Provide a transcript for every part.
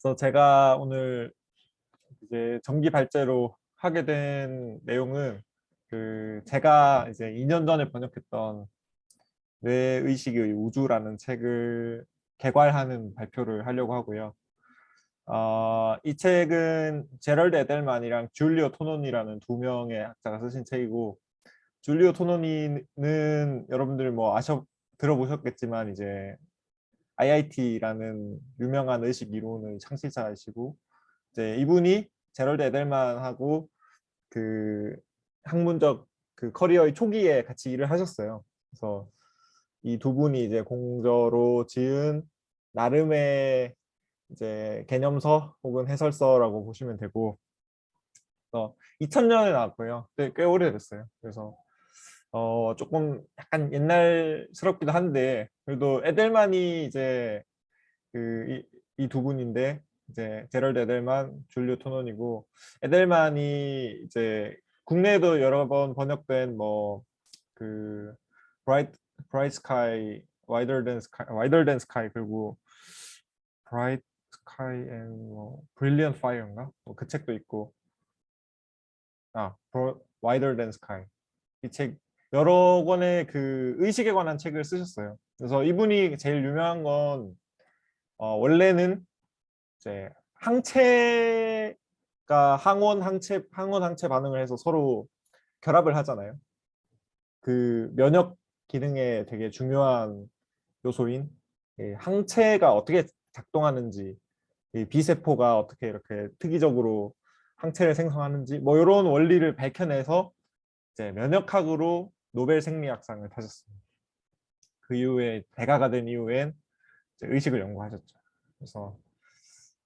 그래서 제가 오늘 이제 전기 발제로 하게 된 내용은 제가 이제 2년 전에 번역했던 뇌의식의 우주라는 책을 개괄하는 발표를 하려고 하고요. 이 책은 제럴드 에델만이랑 줄리오 토논이라는 두 명의 학자가 쓰신 책이고, 줄리오 토논이는 여러분들 뭐 들어보셨겠지만 이제 IIT라는 유명한 의식 이론의 창시자이시고, 이제 이분이 제럴드 에델만하고 그 학문적 커리어의 초기에 같이 일을 하셨어요. 그래서 이 두 분이 이제 공저로 지은 나름의 이제 개념서 혹은 해설서라고 보시면 되고, 2000년에 나왔고요. 꽤 오래됐어요. 그래서 조금 약간 옛날스럽기도 한데, 그래도 에델만이 이제 이 두 분인데, 이제 제럴드 에델만, 줄리오 토논이고, 에델만이 이제 국내에도 여러 번 번역된 그 브라이트 브라이트 스카이, 와이더 댄 스카이, 그리고 브라이트 스카이 앤뭐 브릴리언트 파이어인가? 그 책도 있고, 와이더 댄 스카이, 이 책 여러 권의 그 의식에 관한 책을 쓰셨어요. 그래서 이분이 제일 유명한 건 원래는 이제 항체가 항원 항체 반응을 해서 서로 결합을 하잖아요. 그 면역 기능에 되게 중요한 요소인 이 항체가 어떻게 작동하는지, 이 비세포가 어떻게 이렇게 특이적으로 항체를 생성하는지, 뭐 이런 원리를 밝혀내서 이제 면역학으로 노벨 생리학상을 타셨습니다. 그 이후에 대가가 된 이후엔 이제 의식을 연구하셨죠. 그래서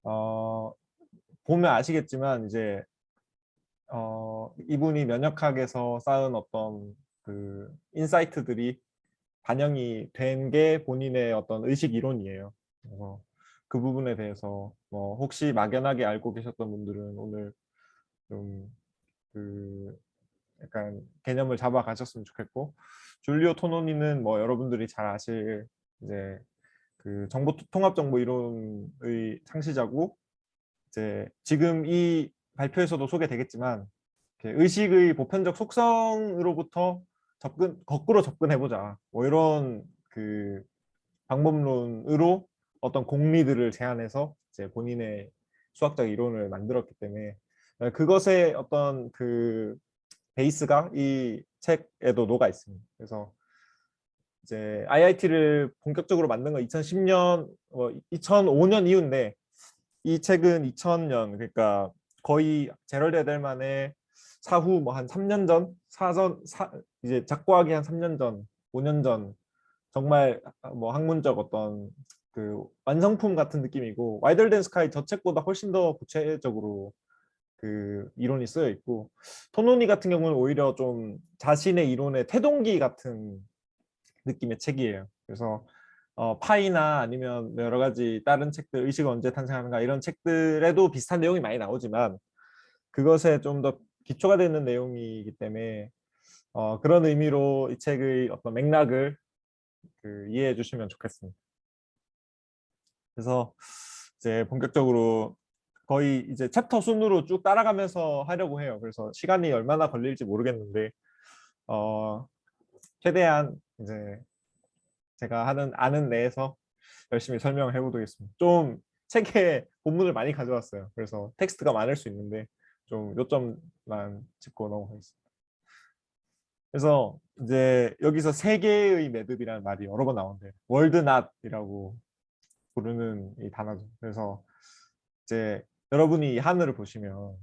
어, 보면 아시겠지만 이제 이분이 면역학에서 쌓은 어떤 그 인사이트들이 반영이 된 게 본인의 어떤 의식 이론이에요. 그래서 그 부분에 대해서 뭐 혹시 막연하게 알고 계셨던 분들은 오늘 좀 약간 개념을 잡아가셨으면 좋겠고, 줄리오 토노니는 뭐 여러분들이 잘 아실 이제 통합정보 이론의 창시자고, 이제 지금 이 발표에서도 소개되겠지만 의식의 보편적 속성으로부터 거꾸로 접근해보자, 뭐 이런 방법론으로 어떤 공리들을 제안해서 이제 본인의 수학적 이론을 만들었기 때문에 그것의 어떤 베이스가 이 책에도 녹아 있습니다. 그래서 이제 IIT를 본격적으로 만든 건 2010년, 2005년 이후인데, 이 책은 2000년, 그러니까 거의 제럴드 에델만의 사후 뭐 한 3년 전, 이제 작고하기 한 3년 전, 5년 전, 정말 뭐 학문적 어떤 완성품 같은 느낌이고, 와이더 댄 스카이 저 책보다 훨씬 더 구체적으로 이론이 쓰여 있고, 토노니 같은 경우는 오히려 좀 자신의 이론의 태동기 같은 느낌의 책이에요. 그래서 파이나 아니면 여러 가지 다른 책들, 의식은 언제 탄생하는가, 이런 책들에도 비슷한 내용이 많이 나오지만 그것에 좀 더 기초가 되는 내용이기 때문에 그런 의미로 이 책의 어떤 맥락을 이해해 주시면 좋겠습니다. 그래서 이제 본격적으로 거의 이제 챕터 순으로 쭉 따라가면서 하려고 해요. 그래서 시간이 얼마나 걸릴지 모르겠는데 최대한 이제 제가 아는 내에서 열심히 설명을 해보겠습니다. 좀 책에 본문을 많이 가져왔어요. 그래서 텍스트가 많을 수 있는데 좀 요점만 짚고 넘어가겠습니다. 그래서 이제 여기서 세계의 매듭이라는 말이 여러 번 나오는데, 월드낫이라고 부르는 이 단어죠. 그래서 이제 여러분이 이 하늘을 보시면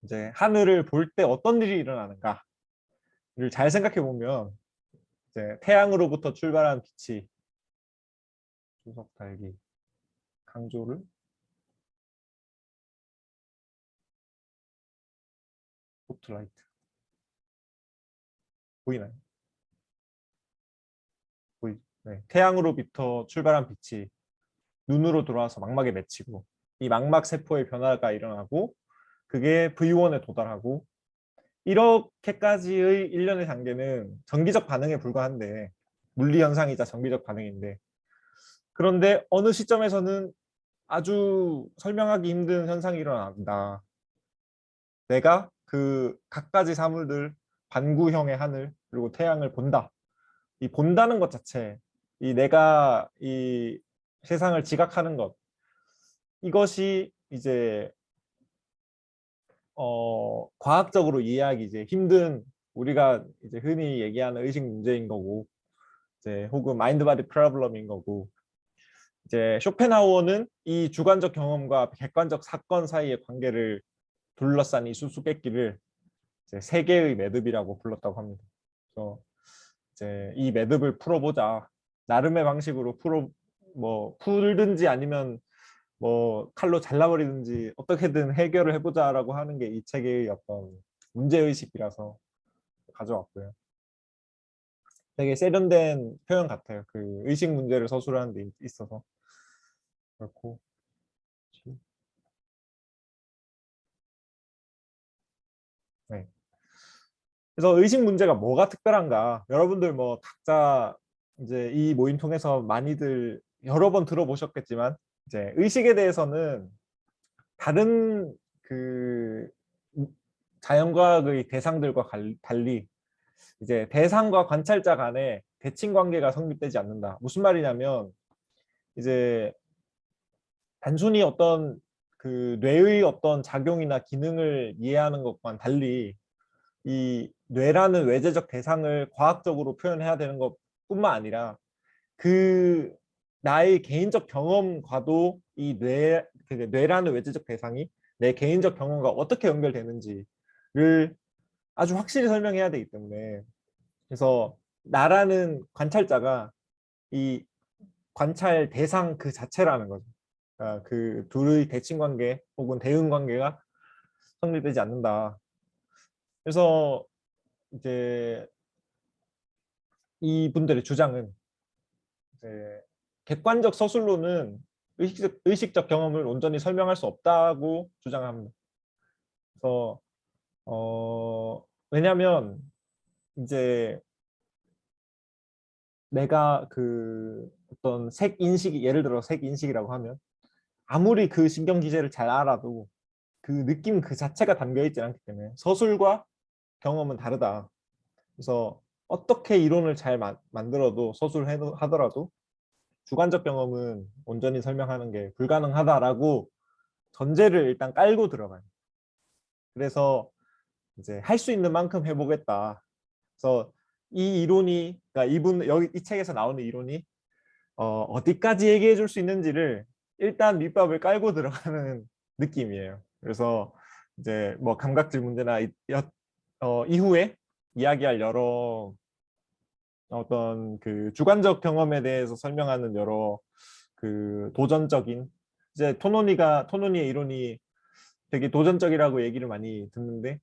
이제 하늘을 볼 때 어떤 일이 일어나는가를 잘 생각해 보면, 이제 태양으로부터 출발한 빛이 주석 달기 강조를 포트라이트 보이나요? 네. 태양으로부터 출발한 빛이 눈으로 들어와서 망막에 맺히고, 이 망막 세포의 변화가 일어나고 그게 V1에 도달하고, 이렇게까지의 일련의 단계는 정기적 반응에 불과한데, 물리 현상이자 정기적 반응인데, 그런데 어느 시점에서는 아주 설명하기 힘든 현상이 일어난다. 내가 그 갖가지 사물들, 반구형의 하늘 그리고 태양을 본다. 이 본다는 것 자체, 이 내가 이 세상을 지각하는 것, 이것이 이제 과학적으로 이해하기 이제 힘든, 우리가 이제 흔히 얘기하는 의식 문제인 거고, 이제 혹은 마인드 바디 프로블럼인 거고, 이제 쇼펜하우어는 이 주관적 경험과 객관적 사건 사이의 관계를 둘러싼 이 수수께끼를 이제 세계의 매듭이라고 불렀다고 합니다. 그래서 이제 이 매듭을 풀어보자. 나름의 방식으로 풀든지 아니면 뭐 칼로 잘라버리든지 어떻게든 해결을 해보자라고 하는 게 이 책의 어떤 문제의식이라서 가져왔고요. 되게 세련된 표현 같아요. 그 의식 문제를 서술하는 데 있어서. 그렇고. 네. 그래서 의식 문제가 뭐가 특별한가? 여러분들 뭐 각자 이제 이 모임 통해서 많이들 여러 번 들어보셨겠지만 이제 의식에 대해서는 다른 그 자연과학의 대상들과 달리 이제 대상과 관찰자 간에 대칭 관계가 성립되지 않는다. 무슨 말이냐면 이제 단순히 어떤 그 뇌의 어떤 작용이나 기능을 이해하는 것과는 달리 이 뇌라는 외재적 대상을 과학적으로 표현해야 되는 것뿐만 아니라 그 나의 개인적 경험과도 이 뇌라는 외재적 대상이 내 개인적 경험과 어떻게 연결되는지를 아주 확실히 설명해야 되기 때문에, 그래서 나라는 관찰자가 이 관찰 대상 그 자체라는 거죠. 그러니까 그 둘의 대칭 관계 혹은 대응 관계가 성립되지 않는다. 그래서 이제 이분들의 주장은 이제 객관적 서술로는 의식적 경험을 온전히 설명할 수 없다고 주장합니다. 그래서 왜냐하면 이제 내가 그 어떤 색 인식이, 예를 들어 색 인식이라고 하면 아무리 그 신경 기제를 잘 알아도 그 느낌 그 자체가 담겨 있지 않기 때문에 서술과 경험은 다르다. 그래서 어떻게 이론을 잘 만들어도 서술하더라도 주관적 경험은 온전히 설명하는 게 불가능하다라고 전제를 일단 깔고 들어가요. 그래서 이제 할 수 있는 만큼 해보겠다. 그래서 이 이론이, 그러니까 이분 여기 이 책에서 나오는 이론이 어디까지 얘기해 줄 수 있는지를 일단 밑밥을 깔고 들어가는 느낌이에요. 그래서 이제 뭐 감각질 문제나 이후에 이야기할 여러 어떤 그 주관적 경험에 대해서 설명하는 여러 그 도전적인, 이제 토노니의 이론이 되게 도전적이라고 얘기를 많이 듣는데,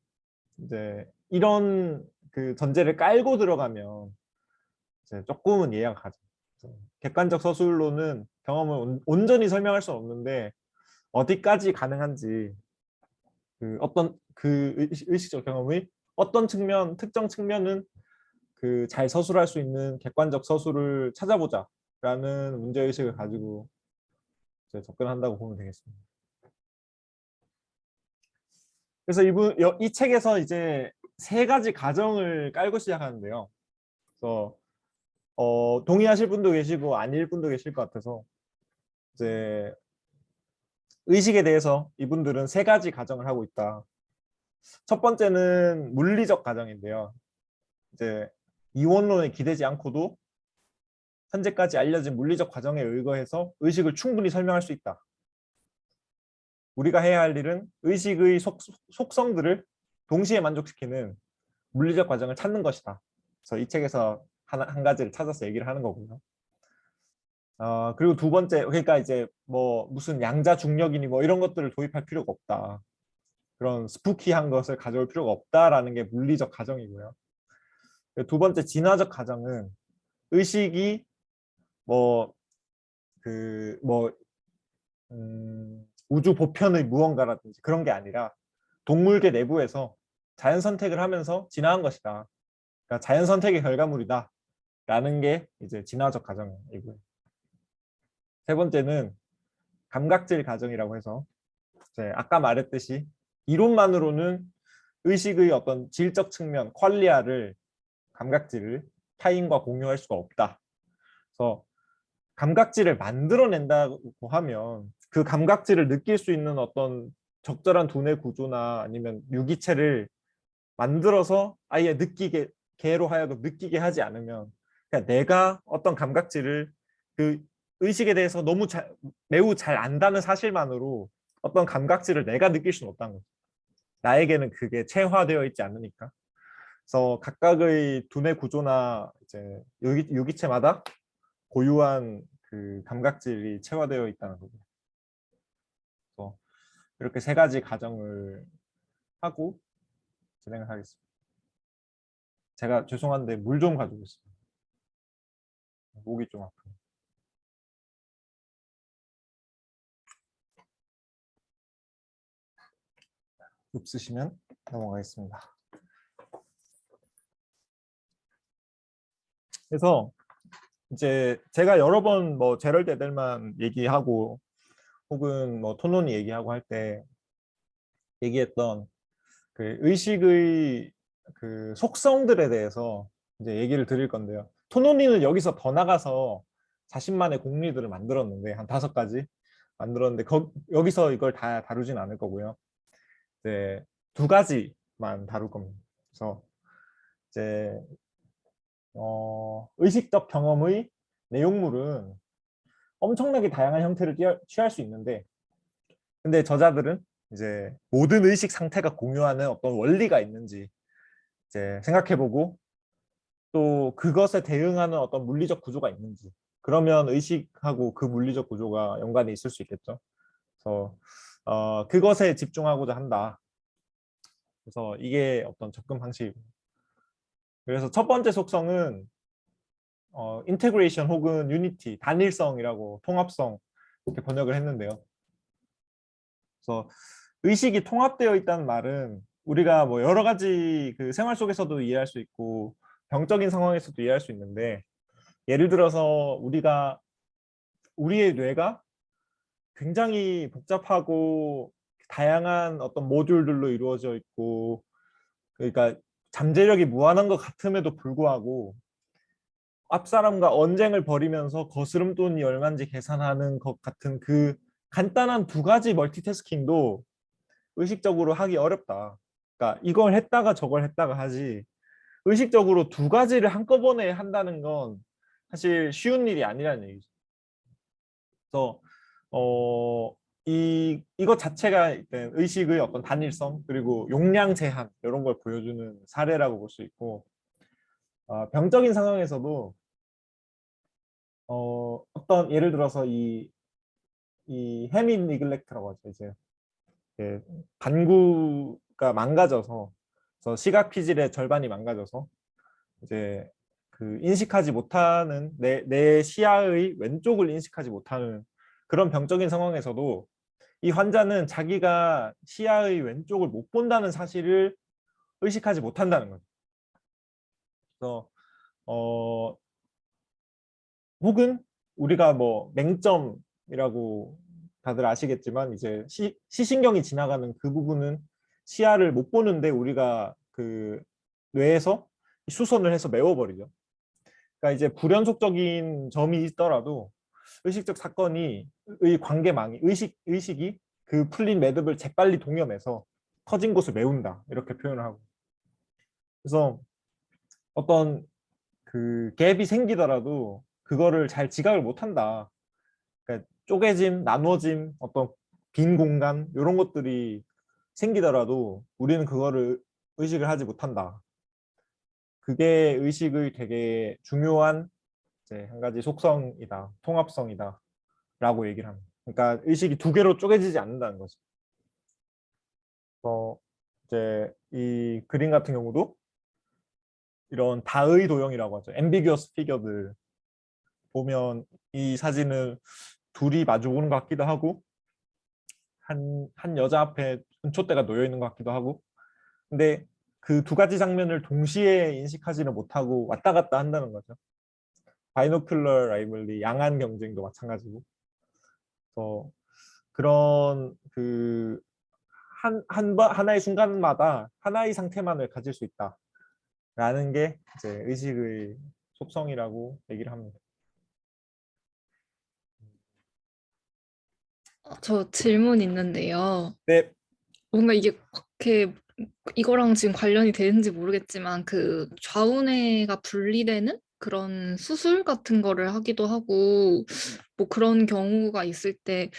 이제 이런 그 전제를 깔고 들어가면 이제 조금은 이해가 가죠. 객관적 서술로는 경험을 온전히 설명할 수는 없는데 어디까지 가능한지, 그 어떤 그 의식적 경험의 어떤 측면, 특정 측면은 그 잘 서술할 수 있는 객관적 서술을 찾아보자라는 문제의식을 가지고 이제 접근한다고 보면 되겠습니다. 그래서 이 책에서 이제 세 가지 가정을 깔고 시작하는데요. 그래서 동의하실 분도 계시고 아닐 분도 계실 것 같아서 이제 의식에 대해서 이분들은 세 가지 가정을 하고 있다. 첫 번째는 물리적 가정인데요. 이제 이원론에 기대지 않고도 현재까지 알려진 물리적 과정에 의거해서 의식을 충분히 설명할 수 있다. 우리가 해야 할 일은 의식의 속성들을 동시에 만족시키는 물리적 과정을 찾는 것이다. 그래서 이 책에서 한 가지를 찾아서 얘기를 하는 거고요. 그리고 두 번째, 그러니까 이제 뭐 무슨 양자 중력이니 뭐 이런 것들을 도입할 필요가 없다. 그런 스푸키한 것을 가져올 필요가 없다라는 게 물리적 가정이고요. 두 번째 진화적 가정은 의식이 뭐 우주 보편의 무언가라든지 그런 게 아니라 동물계 내부에서 자연 선택을 하면서 진화한 것이다. 그러니까 자연 선택의 결과물이다. 라는 게 이제 진화적 가정이고요. 세 번째는 감각질 가정이라고 해서 이제 아까 말했듯이 이론만으로는 의식의 어떤 질적 측면, 퀄리아를 감각질을 타인과 공유할 수가 없다. 그래서 감각질을 만들어낸다고 하면 그 감각질을 느낄 수 있는 어떤 적절한 두뇌 구조나 아니면 유기체를 만들어서 아예 느끼게 개로 하여금 느끼게 하지 않으면 그냥 내가 어떤 감각질을 그 의식에 대해서 매우 잘 안다는 사실만으로 어떤 감각질을 내가 느낄 수는 없다는 거죠. 나에게는 그게 체화되어 있지 않으니까. 그래서 각각의 두뇌 구조나 이제 유기체마다 고유한 그 감각질이 체화되어 있다는 거죠. 그래서 이렇게 세 가지 가정을 하고 진행을 하겠습니다. 제가 죄송한데 물 좀 가지고 있습니다. 목이 좀 아프네요. 없으시면 넘어가겠습니다. 그래서 이제 제가 여러 번 뭐 제럴드 에델만 얘기하고 혹은 뭐 토논이 얘기하고 할 때 얘기했던 그 의식의 그 속성들에 대해서 이제 얘기를 드릴 건데요. 토논이는 여기서 더 나가서 자신만의 공리들을 만들었는데 한 5가지 만들었는데 여기서 이걸 다 다루진 않을 거고요. 이제 2가지만 다룰 겁니다. 그래서 이제 의식적 경험의 내용물은 엄청나게 다양한 형태를 취할 수 있는데 근데 저자들은 이제 모든 의식 상태가 공유하는 어떤 원리가 있는지 이제 생각해보고 또 그것에 대응하는 어떤 물리적 구조가 있는지 그러면 의식하고 그 물리적 구조가 연관이 있을 수 있겠죠. 그래서 그것에 집중하고자 한다. 그래서 이게 어떤 접근 방식이고 그래서 첫 번째 속성은 인테그레이션 혹은 유니티, 단일성이라고 통합성 이렇게 번역을 했는데요. 그래서 의식이 통합되어 있다는 말은 우리가 뭐 여러 가지 그 생활 속에서도 이해할 수 있고 병적인 상황에서도 이해할 수 있는데 예를 들어서 우리의 뇌가 굉장히 복잡하고 다양한 어떤 모듈들로 이루어져 있고 그러니까 잠재력이 무한한 것 같음에도 불구하고 앞사람과 언쟁을 벌이면서 거스름돈이 얼마인지 계산하는 것 같은 그 간단한 2가지 멀티태스킹도 의식적으로 하기 어렵다. 그러니까 이걸 했다가 저걸 했다가 하지 의식적으로 2가지를 한꺼번에 한다는 건 사실 쉬운 일이 아니라는 얘기죠. 그래서 이것 자체가 일단 의식의 어떤 단일성 그리고 용량 제한 이런 걸 보여주는 사례라고 볼 수 있고 병적인 상황에서도 어떤 예를 들어서 이 헤미 니글렉트라고 하죠. 이제 반구가 망가져서 그래서 시각 피질의 절반이 망가져서 이제 그 인식하지 못하는 내 시야의 왼쪽을 인식하지 못하는 그런 병적인 상황에서도 이 환자는 자기가 시야의 왼쪽을 못 본다는 사실을 의식하지 못한다는 거죠. 그래서 혹은 우리가 뭐 맹점이라고 다들 아시겠지만 이제 시신경이 지나가는 그 부분은 시야를 못 보는데 우리가 그 뇌에서 수선을 해서 메워버리죠. 그러니까 이제 불연속적인 점이 있더라도 의식적 사건이 관계망이 의식이 그 풀린 매듭을 재빨리 동여매서 터진 곳을 메운다 이렇게 표현을 하고 그래서 어떤 그 갭이 생기더라도 그거를 잘 지각을 못한다. 그러니까 쪼개짐, 나눠짐, 어떤 빈 공간 이런 것들이 생기더라도 우리는 그거를 의식을 하지 못한다. 그게 의식의 되게 중요한 이제 한 가지 속성이다, 통합성이다 라고 얘기를 합니다. 그러니까 의식이 2개로 쪼개지지 않는다는 거죠. 이제 이 그림 같은 경우도 이런 다의 도형이라고 하죠. 앰비규어스 피겨들 보면 이 사진은 둘이 마주보는 것 같기도 하고 한 여자 앞에 은총대가 놓여 있는 것 같기도 하고 근데 그 2가지 장면을 동시에 인식하지는 못하고 왔다 갔다 한다는 거죠. 바이노큘러 라이벌리 양안 경쟁도 마찬가지고 그래서 그런 그 하나의 순간마다 하나의 상태만을 가질 수 있다라는 게 이제 의식의 속성이라고 얘기를 합니다. 저 질문 있는데요. 네, 뭔가 이게 그렇게 이거랑 지금 관련이 되는지 모르겠지만 그 좌우뇌가 분리되는 그런 수술 같은 거를 하기도 하고 뭐 그런 경우가 있을 때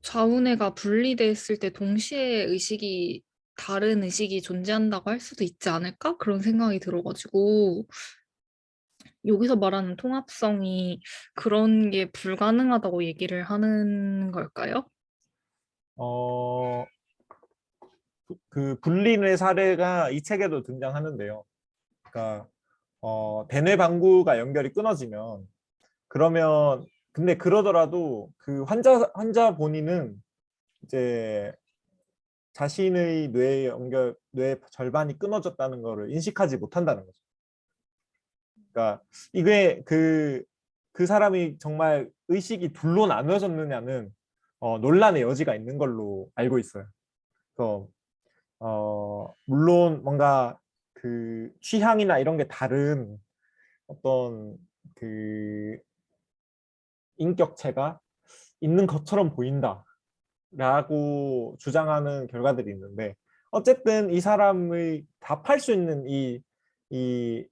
좌우뇌가 분리됐을 때 동시에 의식이 다른 의식이 존재한다고 할 수도 있지 않을까? 그런 생각이 들어가지고 여기서 말하는 통합성이 그런 게 불가능하다고 얘기를 하는 걸까요? 어, 그 분리의 사례가 이 책에도 등장하는데요. 그러니까 대뇌 방구가 연결이 끊어지면 그러면 근데 그러더라도 그 환자 본인은 이제 자신의 뇌 절반이 끊어졌다는 거를 인식하지 못한다는 거죠. 그러니까 이게 그 사람이 정말 의식이 둘로 나누어졌느냐는 논란의 여지가 있는 걸로 알고 있어요. 그래서 물론 뭔가 그 취향이나 이런 게 다른 어떤 그 인격체가 있는 것처럼 보인다라고 주장하는 결과들이 있는데 어쨌든 이 사람의 답할 수 있는 이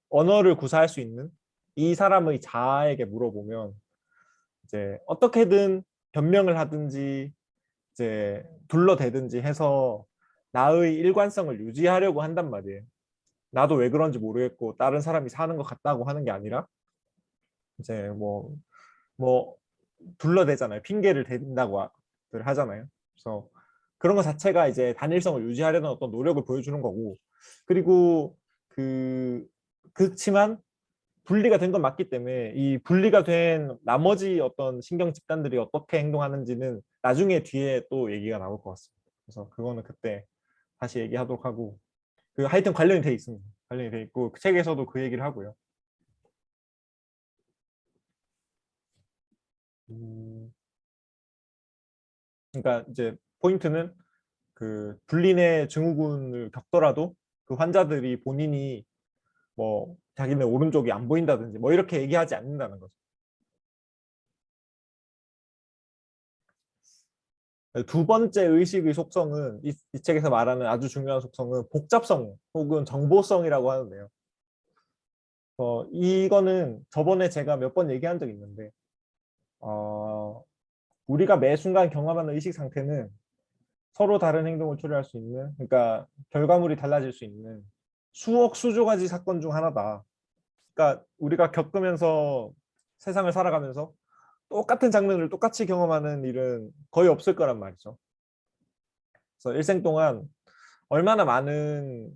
언어를 구사할 수 있는 이 사람의 자아에게 물어보면 이제 어떻게든 변명을 하든지 이제 둘러대든지 해서 나의 일관성을 유지하려고 한단 말이에요. 나도 왜 그런지 모르겠고 다른 사람이 사는 것 같다고 하는 게 아니라 이제 뭐 둘러대잖아요. 핑계를 댄다고 하잖아요. 그래서 그런 것 자체가 이제 단일성을 유지하려는 어떤 노력을 보여주는 거고 그리고 그 그렇지만 분리가 된 건 맞기 때문에 이 분리가 된 나머지 어떤 신경 집단들이 어떻게 행동하는지는 나중에 뒤에 또 얘기가 나올 것 같습니다. 그래서 그거는 그때 다시 얘기하도록 하고 그 하여튼 관련이 돼 있습니다. 관련이 돼 있고 그 책에서도 그 얘기를 하고요. 음, 그러니까 이제 포인트는 그 불린의 증후군을 겪더라도 그 환자들이 본인이 뭐 자기는 오른쪽이 안 보인다든지 뭐 이렇게 얘기하지 않는다는 거죠. 두 번째 의식의 속성은 이 책에서 말하는 아주 중요한 속성은 복잡성 혹은 정보성이라고 하는데요. 이거는 저번에 제가 몇 번 얘기한 적이 있는데 우리가 매 순간 경험하는 의식 상태는 서로 다른 행동을 초래할 수 있는 그러니까 결과물이 달라질 수 있는 수억 수조 가지 사건 중 하나다. 그러니까 우리가 겪으면서 세상을 살아가면서 똑같은 장면을 똑같이 경험하는 일은 거의 없을 거란 말이죠. 그래서 일생 동안 얼마나 많은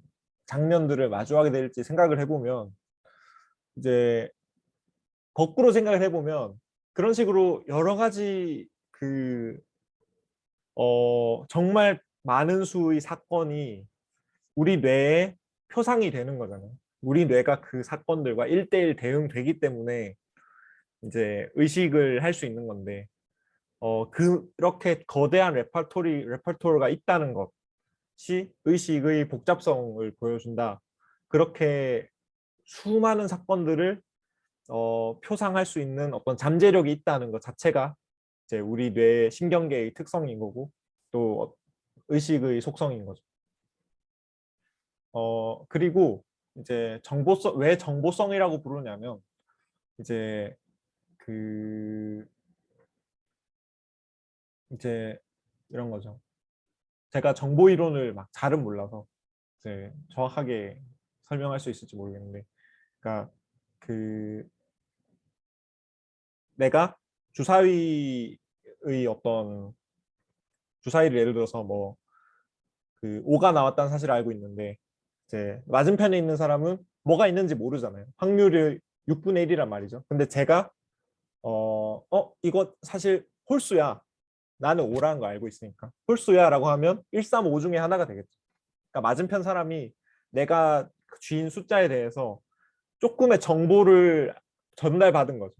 장면들을 마주하게 될지 생각을 해보면 이제 거꾸로 생각을 해보면 그런 식으로 여러 가지 정말 많은 수의 사건이 우리 뇌에 표상이 되는 거잖아요. 우리 뇌가 그 사건들과 1대1 대응되기 때문에 이제 의식을 할 수 있는 건데 그렇게 거대한 레퍼토리가 있다는 것이 의식의 복잡성을 보여준다. 그렇게 수많은 사건들을 표상할 수 있는 어떤 잠재력이 있다는 것 자체가 이제 우리 뇌 신경계의 특성인 거고 또 의식의 속성인 거죠. 그리고 이제 왜 정보성이라고 부르냐면 이제 그 이제 이런 거죠. 제가 정보 이론을 막 잘은 몰라서 이제 정확하게 설명할 수 있을지 모르겠는데, 그러니까 그 내가 주사위의 어떤 주사위를 예를 들어서 뭐 그 5가 나왔다는 사실을 알고 있는데 이제 맞은편에 있는 사람은 뭐가 있는지 모르잖아요. 확률이 6분의 1이란 말이죠. 근데 제가 이거 사실 홀수야. 나는 5라는 거 알고 있으니까. 홀수야라고 하면 1, 3, 5 중에 하나가 되겠죠. 그러니까 맞은편 사람이 내가 쥐인 숫자에 대해서 조금의 정보를 전달받은 거죠.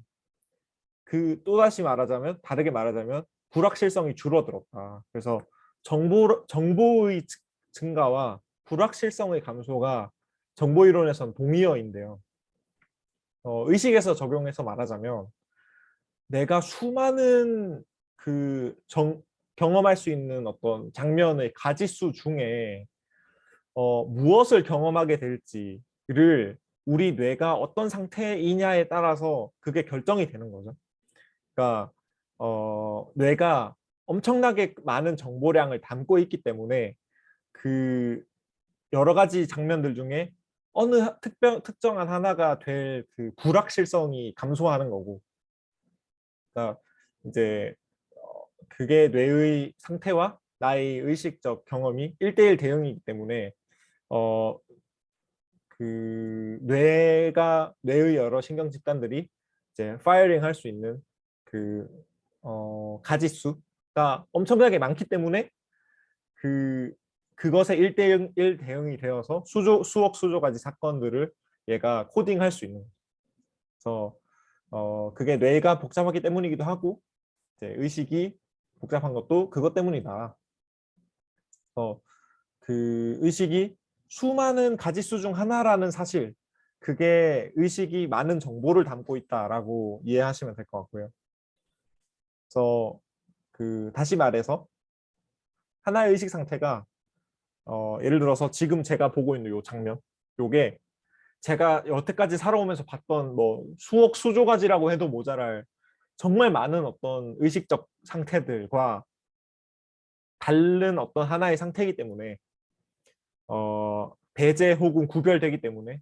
그 또다시 말하자면 다르게 말하자면 불확실성이 줄어들었다. 그래서 정보의 증가와 불확실성의 감소가 정보 이론에선 동의어인데요. 의식에서 적용해서 말하자면 내가 수많은 그 경험할 수 있는 어떤 장면의 가지수 중에 무엇을 경험하게 될지를 우리 뇌가 어떤 상태이냐에 따라서 그게 결정이 되는 거죠. 그러니까 뇌가 엄청나게 많은 정보량을 담고 있기 때문에 그 여러 가지 장면들 중에 어느 특정한 하나가 될 그 불확실성이 감소하는 거고, 그러니까 이제 그게 뇌의 상태와 나의 의식적 경험이 1대1 대응이기 때문에 어, 뇌의 여러 신경 집단들이 이제 파이어링 할 수 있는 그 가짓수가 엄청나게 많기 때문에 그것에 1대1 대응이 되어서 수억 수조 가지 사건들을 얘가 코딩할 수 있는 거죠. 그래서 그게 뇌가 복잡하기 때문이기도 하고 이제 의식이 복잡한 것도 그것 때문이다. 그 의식이 수많은 가짓수 중 하나라는 사실, 그게 의식이 많은 정보를 담고 있다라고 이해하시면 될 것 같고요. 그래서 다시 말해서 하나의 의식 상태가 예를 들어서 지금 제가 보고 있는 요 장면, 요게 제가 여태까지 살아오면서 봤던 뭐 수억 수조 가지라고 해도 모자랄 정말 많은 어떤 의식적 상태들과 다른 어떤 하나의 상태이기 때문에 배제 혹은 구별되기 때문에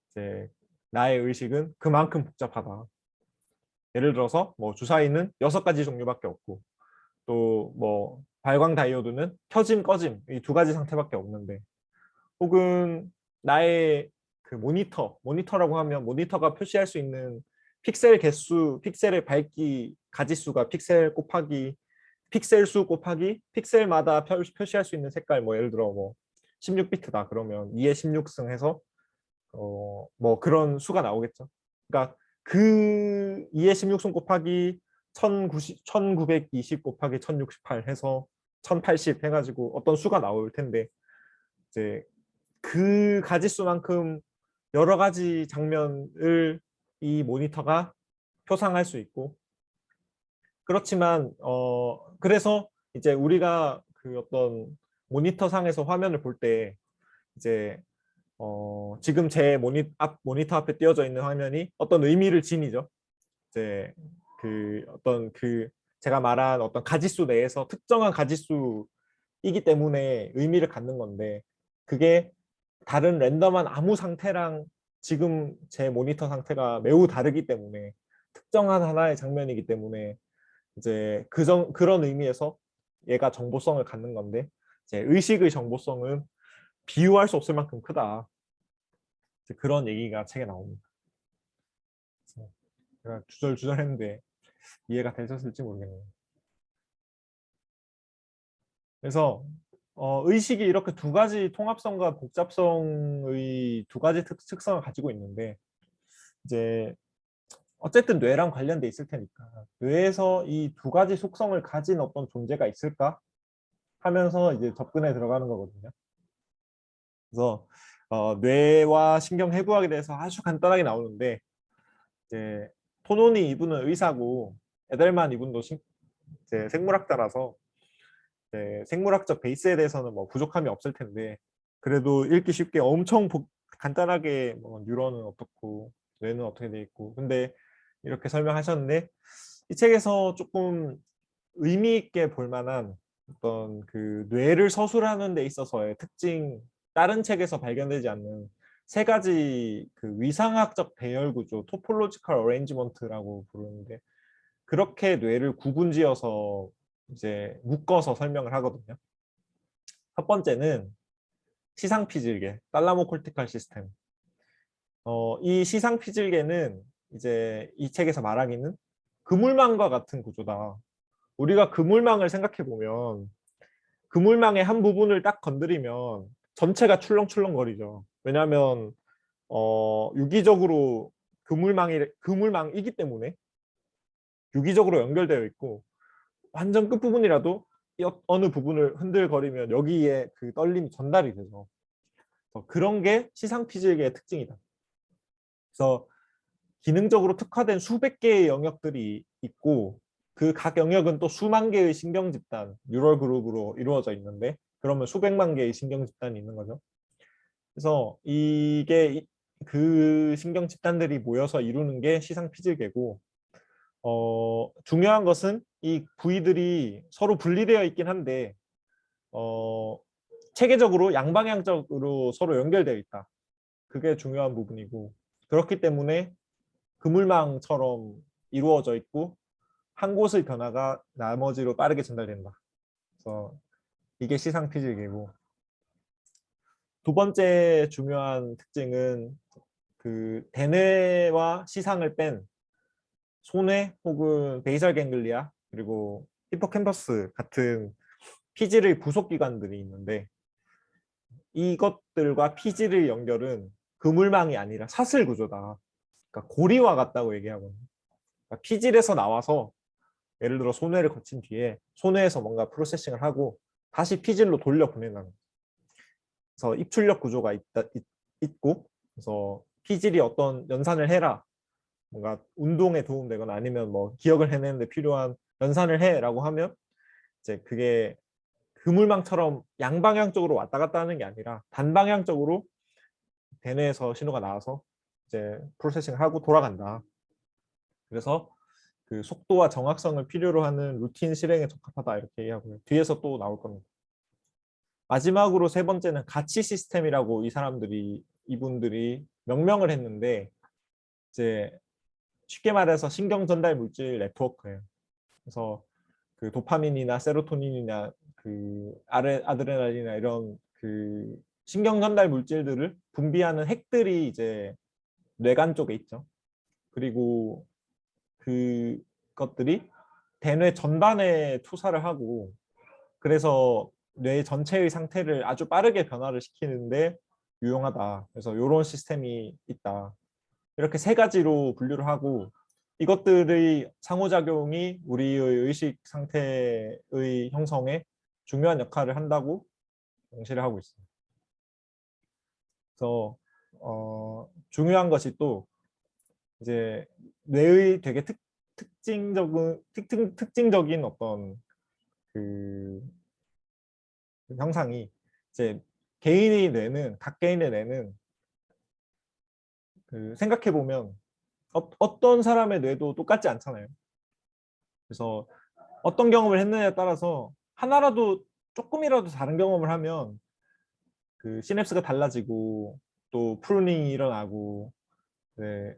이제 나의 의식은 그만큼 복잡하다. 예를 들어서 뭐 주사위는 6가지 종류밖에 없고 또 뭐 발광 다이오드는 켜짐 꺼짐 이 2가지 상태밖에 없는데, 혹은 나의 그 모니터라고 하면 모니터가 표시할 수 있는 픽셀 개수, 픽셀의 밝기 가지수가 픽셀 곱하기 픽셀 수 곱하기 픽셀마다 표시할 수 있는 색깔, 뭐 예를 들어 뭐 16비트다 그러면 2의 16승 해서 뭐 그런 수가 나오겠죠. 그러니까 그 2의 16승 곱하기 1920 곱하기 1068 해서 1080 해가지고 어떤 수가 나올 텐데, 이제 그 가지수만큼 여러 가지 장면을 이 모니터가 표상할 수 있고, 그렇지만 그래서 이제 우리가 그 어떤 모니터 상에서 화면을 볼 때 이제 지금 제 앞 모니터 앞에 띄어져 있는 화면이 어떤 의미를 지니죠. 이제 그 어떤 제가 말한 어떤 가지수 내에서 특정한 가지수이기 때문에 의미를 갖는 건데, 그게 다른 랜덤한 아무 상태랑 지금 제 모니터 상태가 매우 다르기 때문에 특정한 하나의 장면이기 때문에 이제 그런 의미에서 얘가 정보성을 갖는 건데, 이제 의식의 정보성은 비유할 수 없을 만큼 크다. 그런 얘기가 책에 나옵니다. 그래서 제가 주절주절 했는데 이해가 되셨을지 모르겠네요. 그래서 의식이 이렇게 2가지 통합성과 복잡성의 2가지 특성을 가지고 있는데, 이제 어쨌든 뇌랑 관련돼 있을 테니까 뇌에서 이 2가지 속성을 가진 어떤 존재가 있을까 하면서 이제 접근에 들어가는 거거든요. 그래서 뇌와 신경 해부학에 대해서 아주 간단하게 나오는데, 이제 토노니 이분은 의사고 에델만 이분도 이제 생물학자라서 생물학적 베이스에 대해서는 뭐 부족함이 없을 텐데, 그래도 읽기 쉽게 엄청 간단하게 뭐 뉴런은 어떻고 뇌는 어떻게 돼 있고 근데 이렇게 설명하셨는데, 이 책에서 조금 의미 있게 볼 만한 어떤 그 뇌를 서술하는 데 있어서의 특징, 다른 책에서 발견되지 않는 3가지 그 위상학적 배열 구조, 토폴로지컬 어레인지먼트라고 부르는데, 그렇게 뇌를 구분지어서 이제 묶어서 설명을 하거든요. 첫 번째는 시상피질계, 탈라모콜티컬 시스템. 이 시상피질계는 이제 이 책에서 말하기는 그물망과 같은 구조다. 우리가 그물망을 생각해 보면 그물망의 한 부분을 딱 건드리면 전체가 출렁출렁거리죠. 왜냐하면 유기적으로 그물망이기 때문에 유기적으로 연결되어 있고, 완전 끝부분이라도 어느 부분을 흔들거리면 여기에 그 떨림이 전달이 되죠. 그런 게 시상 피질계의 특징이다. 그래서 기능적으로 특화된 수백 개의 영역들이 있고 그 각 영역은 또 수만 개의 신경 집단, 뉴럴 그룹으로 이루어져 있는데 그러면 수백만 개의 신경 집단이 있는 거죠. 그래서 이게 그 신경 집단들이 모여서 이루는 게 시상 피질계고 중요한 것은 이 부위들이 서로 분리되어 있긴 한데 체계적으로 양방향적으로 서로 연결되어 있다. 그게 중요한 부분이고 그렇기 때문에 그물망처럼 이루어져 있고 한 곳의 변화가 나머지로 빠르게 전달된다. 그래서 이게 시상 피질계고 두 번째 중요한 특징은 그 대뇌와 시상을 뺀 소뇌 혹은 베이설 갱글리아 그리고 히포캠퍼스 같은 피질의 부속 기관들이 있는데 이것들과 피질의 연결은 그물망이 아니라 사슬 구조다. 그러니까 고리와 같다고 얘기하거든요. 그러니까 피질에서 나와서 예를 들어 소뇌를 거친 뒤에 소뇌에서 뭔가 프로세싱을 하고 다시 피질로 돌려 보낸다는. 그래서 입출력 구조가 있고 그래서 피질이 어떤 연산을 해라. 뭔가 운동에 도움되거나 아니면 뭐 기억을 해내는데 필요한 연산을 해라고 하면 이제 그게 그물망처럼 양방향적으로 왔다 갔다 하는 게 아니라 단방향적으로 대뇌에서 신호가 나와서 이제 프로세싱을 하고 돌아간다. 그래서 그 속도와 정확성을 필요로 하는 루틴 실행에 적합하다 이렇게 얘기하고요. 뒤에서 또 나올 겁니다. 마지막으로 세 번째는 가치 시스템이라고 이분들이 명명을 했는데 이제 쉽게 말해서 신경 전달 물질 네트워크예요. 그래서 그 도파민이나 세로토닌이나 그 아드레날린이나 이런 그 신경 전달 물질들을 분비하는 핵들이 이제 뇌간 쪽에 있죠. 그리고 그것들이 대뇌 전반에 투사를 하고 그래서 뇌 전체의 상태를 아주 빠르게 변화를 시키는데 유용하다. 그래서 이런 시스템이 있다. 이렇게 세 가지로 분류를 하고 이것들의 상호작용이 우리의 의식 상태의 형성에 중요한 역할을 한다고 명시를 하고 있습니다. 그래서 중요한 것이 또 이제 뇌의 되게 특징적인 어떤 그 형상이 이제 각 개인의 뇌는 그 생각해 보면 어떤 사람의 뇌도 똑같지 않잖아요. 그래서 어떤 경험을 했느냐에 따라서 하나라도 조금이라도 다른 경험을 하면 그 시냅스가 달라지고 또 프루닝이 일어나고 네,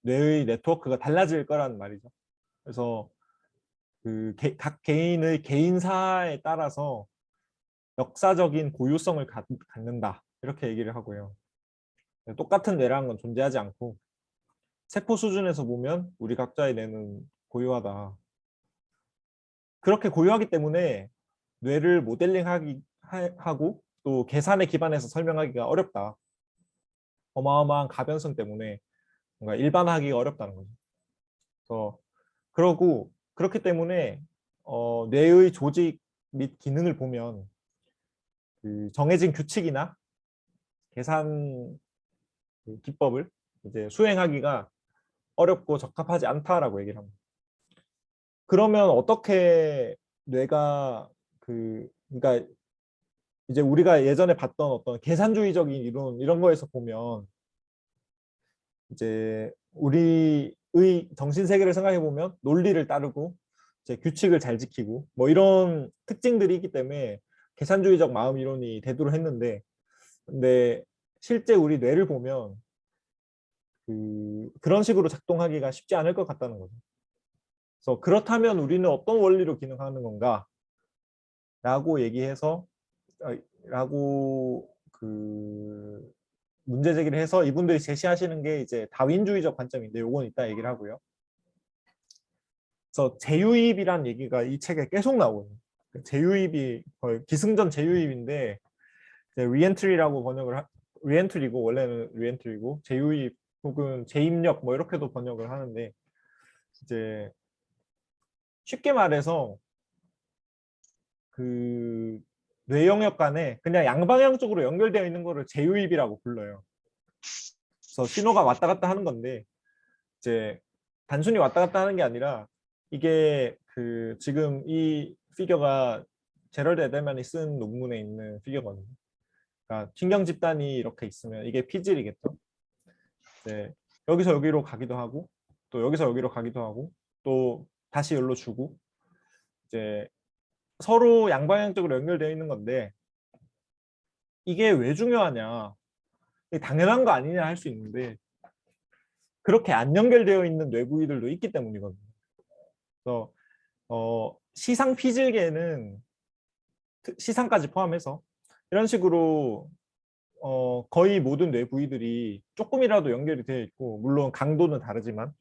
뇌의 네트워크가 달라질 거란 말이죠. 그래서 그 각 개인의 개인사에 따라서 역사적인 고유성을 갖는다 이렇게 얘기를 하고요. 똑같은 뇌라는 건 존재하지 않고 세포 수준에서 보면 우리 각자의 뇌는 고유하다. 그렇게 고유하기 때문에 뇌를 모델링하고 또 계산에 기반해서 설명하기가 어렵다. 어마어마한 가변성 때문에 뭔가 일반화하기가 어렵다는 거죠. 그래서 그러고 그렇기 때문에 뇌의 조직 및 기능을 보면 그 정해진 규칙이나 계산 그 기법을 이제 수행하기가 어렵고 적합하지 않다라고 얘기를 합니다. 그러면 어떻게 뇌가 그러니까 이제 우리가 예전에 봤던 어떤 계산주의적인 이론 이런 거에서 보면 이제 우리의 정신 세계를 생각해 보면 논리를 따르고 이제 규칙을 잘 지키고 뭐 이런 특징들이 있기 때문에 계산주의적 마음 이론이 대두를 했는데 근데 실제 우리 뇌를 보면 그런 식으로 작동하기가 쉽지 않을 것 같다는 거죠. 그래서 그렇다면 우리는 어떤 원리로 기능하는 건가? 라고 얘기해서 라고 그 문제 제기를 해서 이분들이 제시하시는 게 이제 다윈주의적 관점인데 요건 이따 얘기를 하고요. 그래서 재유입이란 얘기가 이 책에 계속 나오거든요. 재유입이 거의 기승전 재유입인데 리엔트리라고 리엔트리고 원래는 리엔트리고 재유입 혹은 재입력 뭐 이렇게도 번역을 하는데 이제 쉽게 말해서 그 뇌 영역 간에 그냥 양방향적으로 연결되어 있는 거를 제휴입이라고 불러요. 그래서 신호가 왔다 갔다 하는 건데 이제 단순히 왔다 갔다 하는 게 아니라 이게 그 지금 이 피겨가 제럴드 에델만이 쓴 논문에 있는 피겨거든요. 그러니까 신경 집단이 이렇게 있으면 이게 피질이겠죠. 이제 여기서 여기로 가기도 하고 또 여기서 여기로 가기도 하고 또 다시 여기로 주고 이제 서로 양방향적으로 연결되어 있는 건데 이게 왜 중요하냐? 이게 당연한 거 아니냐 할 수 있는데 그렇게 안 연결되어 있는 뇌부위들도 있기 때문이거든요. 그래서 시상 피질계는 시상까지 포함해서 이런 식으로 거의 모든 뇌 부위들이 조금이라도 연결이 되어 있고 물론 강도는 다르지만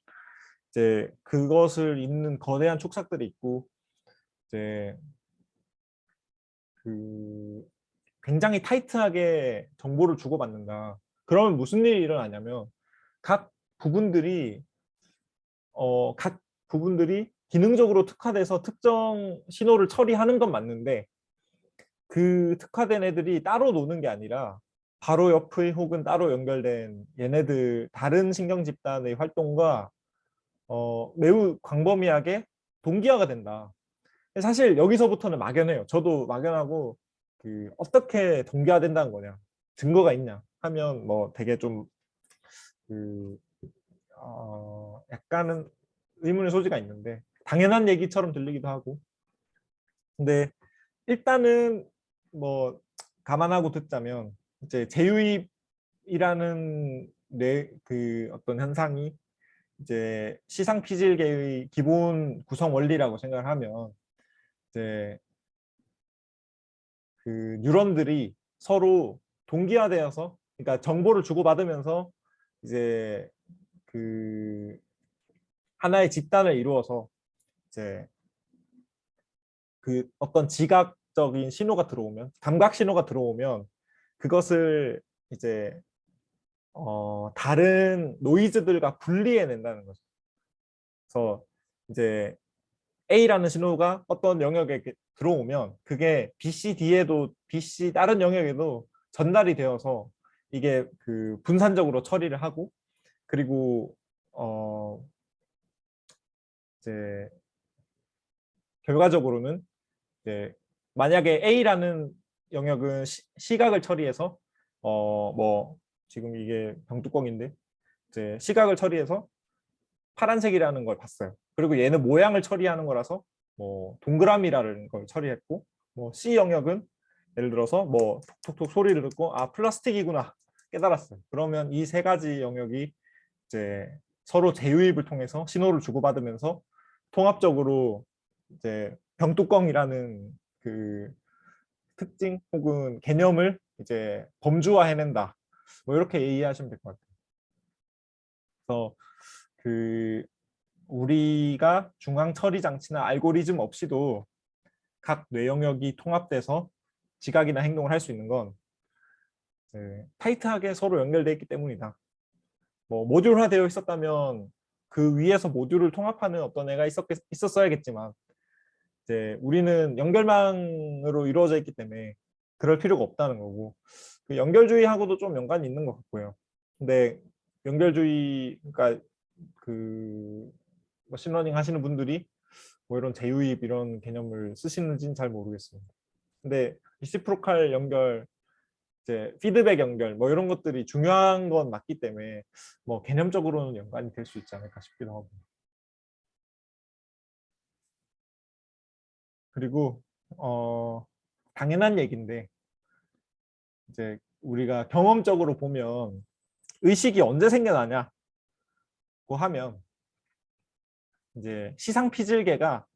이제 그것을 잇는 거대한 촉삭들이 있고 이제 그 굉장히 타이트하게 정보를 주고받는다. 그러면 무슨 일이 일어나냐면 각 부분들이 각 부분들이 기능적으로 특화돼서 특정 신호를 처리하는 건 맞는데 그 특화된 애들이 따로 노는 게 아니라 바로 옆의 혹은 따로 연결된 얘네들 다른 신경 집단의 활동과 매우 광범위하게 동기화가 된다. 사실 여기서부터는 막연해요. 저도 막연하고 그 어떻게 동기화된다는 거냐, 증거가 있냐 하면 뭐 되게 좀그 약간은 의문의 소지가 있는데 당연한 얘기처럼 들리기도 하고 근데 일단은 뭐 감안하고 듣자면 이제 제유입이라는 뇌 그 어떤 현상이 이제 시상 피질계의 기본 구성 원리라고 생각을 하면 이제 그 뉴런들이 서로 동기화되어서 그러니까 정보를 주고받으면서 이제 그 하나의 집단을 이루어서 이제 그 어떤 지각적인 신호가 들어오면 감각 신호가 들어오면 그것을 이제 다른 노이즈들과 분리해낸다는 거죠. 그래서 이제 A라는 신호가 어떤 영역에 이렇게 들어오면 그게 BCD에도 BC 다른 영역에도 전달이 되어서 이게 그 분산적으로 처리를 하고 그리고 이제 결과적으로는 이제 만약에 A라는 영역은 시각을 처리해서 뭐 지금 이게 병뚜껑인데 이제 시각을 처리해서 파란색이라는 걸 봤어요. 그리고 얘는 모양을 처리하는 거라서 뭐 동그라미라는 걸 처리했고 뭐 C 영역은 예를 들어서 뭐 톡톡톡 소리를 듣고 아 플라스틱이구나 깨달았어요. 그러면 이 세 가지 영역이 이제 서로 제휴입을 통해서 신호를 주고받으면서 통합적으로 이제 병뚜껑이라는 그 특징 혹은 개념을 이제 범주화해낸다. 뭐 이렇게 이해하시면 될 것 같아요. 그래서 그 우리가 중앙 처리 장치나 알고리즘 없이도 각 뇌 영역이 통합돼서 지각이나 행동을 할 수 있는 건 타이트하게 서로 연결되어 있기 때문이다. 뭐 모듈화되어 있었다면 그 위에서 모듈을 통합하는 어떤 애가 있었어야겠지만 이제 우리는 연결망으로 이루어져 있기 때문에 그럴 필요가 없다는 거고 그 연결주의하고도 좀 연관이 있는 것 같고요. 근데 연결주의 그러니까 그 머신러닝 하시는 분들이 뭐 이런 제휴입 이런 개념을 쓰시는지는 잘 모르겠습니다. 근데 리시프로칼 연결, 이제 피드백 연결 뭐 이런 것들이 중요한 건 맞기 때문에 뭐 개념적으로는 연관이 될 수 있지 않을까 싶기도 하고. 그리고 당연한 얘기인데 이제 우리가 경험적으로 보면 의식이 언제 생겨나냐고 하면 이제 시상 피질계가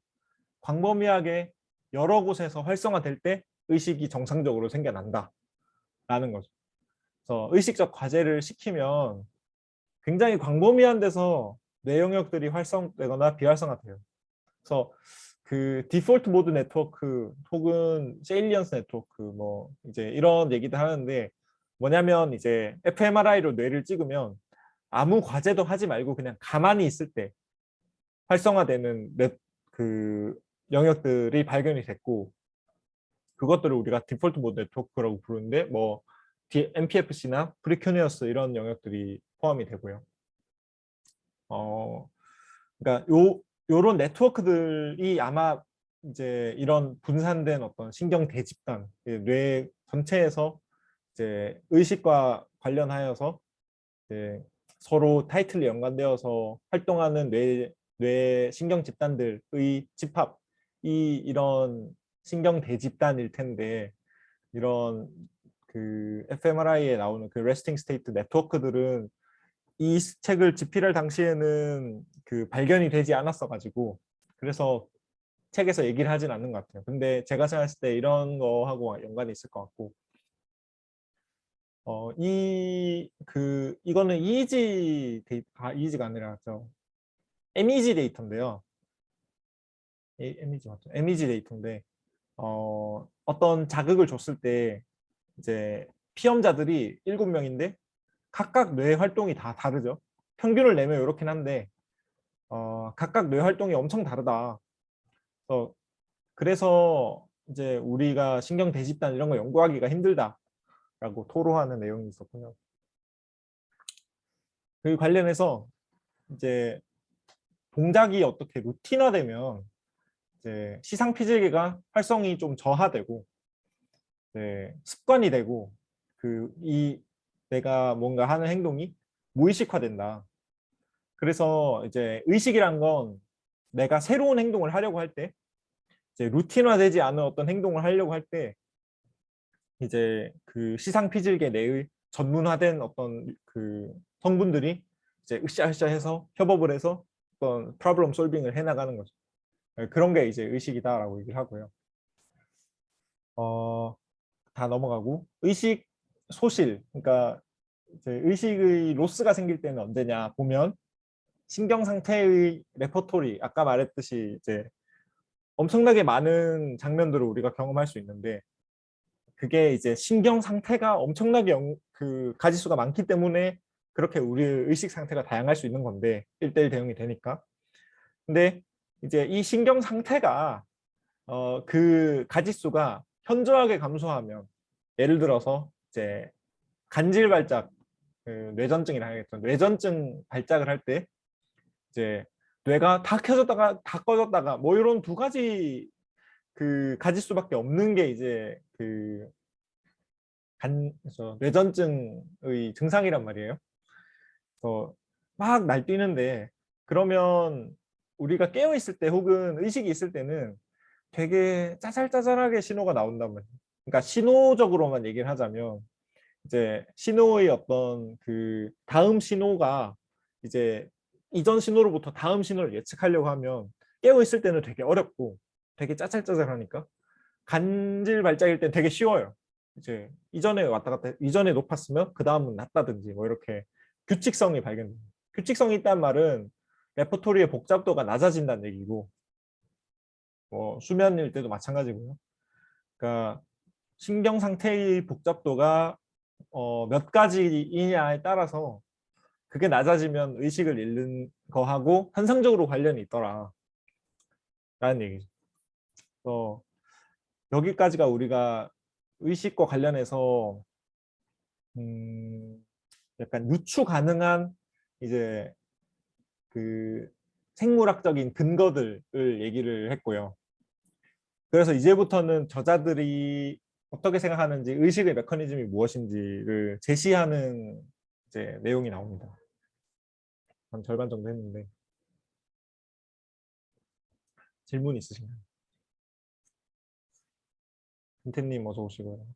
광범위하게 여러 곳에서 활성화될 때 의식이 정상적으로 생겨난다라는 거죠. 그래서 의식적 과제를 시키면 굉장히 광범위한 데서 뇌 영역들이 활성되거나 비활성화돼요. 그래서 그 디폴트 모드 네트워크 혹은 세일리언스 네트워크 뭐 이제 이런 얘기도 하는데 뭐냐면 이제 fMRI로 뇌를 찍으면 아무 과제도 하지 말고 그냥 가만히 있을 때 활성화되는 그 영역들이 발견이 됐고, 그것들을 우리가 디폴트 모드 네트워크라고 부르는데 뭐 MPFC나 프리큐니어스 이런 영역들이 포함이 되고요. 그러니까 요런 네트워크들이 아마 이제 이런 분산된 어떤 신경 대집단, 뇌 전체에서 이제 의식과 관련하여서 이제 서로 타이틀리 연관되어서 활동하는 뇌 신경 집단들의 집합, 이런 신경 대집단일 텐데, 이런 그 fMRI에 나오는 그 레스팅 스테이트 네트워크들은 이 책을 집필할 당시에는 그 발견이 되지 않았어 가지고, 그래서 책에서 얘기를 하진 않는 것 같아요. 근데 제가 생각했을 때 이런 거하고 연관이 있을 것 같고, 이거는 EEG가 아니라 MEG 데이터인데요. MEG 맞죠? MEG 데이터인데, 어떤 자극을 줬을 때 이제 피험자들이 7명인데 각각 뇌 활동이 다 다르죠. 평균을 내면 이렇긴 한데 각각 뇌 활동이 엄청 다르다. 그래서 이제 우리가 신경 대집단 이런 거 연구하기가 힘들다라고 토로하는 내용이 있었고요. 그 관련해서 이제 동작이 어떻게 루틴화되면 이제 시상 피질계가 활성이 좀 저하되고 습관이 되고 내가 뭔가 하는 행동이 무의식화된다. 그래서 이제 의식이란 건 내가 새로운 행동을 하려고 할 때, 이제 루틴화되지 않은 어떤 행동을 하려고 할 때 이제 그 시상 피질계 내의 전문화된 어떤 그 성분들이 이제 으쌰으쌰 해서 협업을 해서 어떤 프로블럼 솔빙을 해나가는 거죠. 그런 게 이제 의식이다라고 얘기를 하고요. 다 넘어가고, 의식 소실, 그러니까 이제 의식의 로스가 생길 때는 언제냐 보면, 신경 상태의 레퍼토리, 아까 말했듯이 이제 엄청나게 많은 장면들을 우리가 경험할 수 있는데, 그게 이제 신경 상태가 엄청나게 그 가지수가 많기 때문에 그렇게 우리의 의식 상태가 다양할 수 있는 건데, 1대1 대응이 되니까. 근데 이제 이 신경 상태가 그 가지수가 현저하게 감소하면, 예를 들어서 이제 간질 발작, 그 뇌전증이라 하겠죠. 뇌전증 발작을 할 때 이제 뇌가 다 켜졌다가 다 꺼졌다가 뭐 이런 두 가지 그 가지수밖에 없는 게 이제 그래서 뇌전증의 증상이란 말이에요. 그래서 막 날뛰는데, 그러면 우리가 깨어 있을 때 혹은 의식이 있을 때는 되게 짜잘짜잘하게 신호가 나온단 말이에요. 그러니까 신호적으로만 얘기를 하자면 이제 신호의 어떤 그 다음 신호가 이제 이전 신호로부터 다음 신호를 예측하려고 하면 깨어 있을 때는 되게 어렵고 되게 짜잘짜잘하니까, 간질 발작일 땐 되게 쉬워요. 이제 이전에 왔다 갔다 이전에 높았으면 그 다음은 낮다든지 뭐 이렇게 규칙성이 발견돼요. 규칙성이 있다는 말은 레퍼토리의 복잡도가 낮아진다는 얘기고, 뭐 수면일 때도 마찬가지고요. 그러니까 신경 상태의 복잡도가 몇 가지이냐에 따라서 그게 낮아지면 의식을 잃는 거하고 현상적으로 관련이 있더라 라는 얘기죠. 그래서 여기까지가 우리가 의식과 관련해서 약간 유추 가능한 이제 그 생물학적인 근거들을 얘기를 했고요. 그래서 이제부터는 저자들이 어떻게 생각하는지, 의식의 메커니즘이 무엇인지를 제시하는 이제 내용이 나옵니다. 한 절반 정도 했는데 질문 있으신가요? 김태님 어서 오시고요.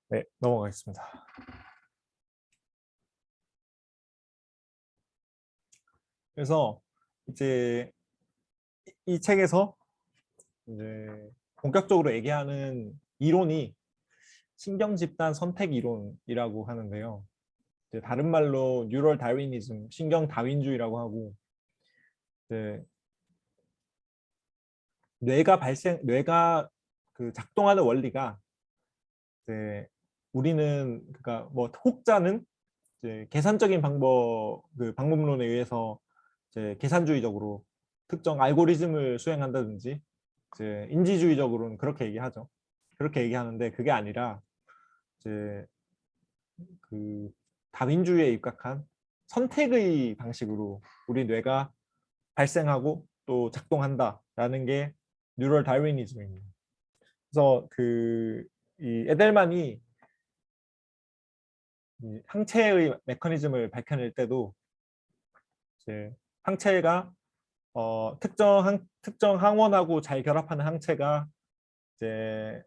네, 넘어가겠습니다. 그래서 이제 이 책에서 이제 본격적으로 얘기하는 이론이 신경 집단 선택 이론이라고 하는데요. 이제 다른 말로 뉴럴 다윈이즘, 신경 다윈주의라고 하고, 이제 뇌가 그 작동하는 원리가 이제 우리는 그러니까 뭐 혹자는 이제 계산적인 방법론에 의해서 이제 계산주의적으로 특정 알고리즘을 수행한다든지 이제 인지주의적으로는 그렇게 얘기하죠. 그렇게 얘기하는데 그게 아니라 이제 그 다민주의에 입각한 선택의 방식으로 우리 뇌가 발생하고 또 작동한다라는 게 뉴럴 다르위니즘입니다. 그래서 이 에델만이 이 항체의 메커니즘을 밝혀낼 때도 이제 항체가 특정 항원하고 잘 결합하는 항체가 이제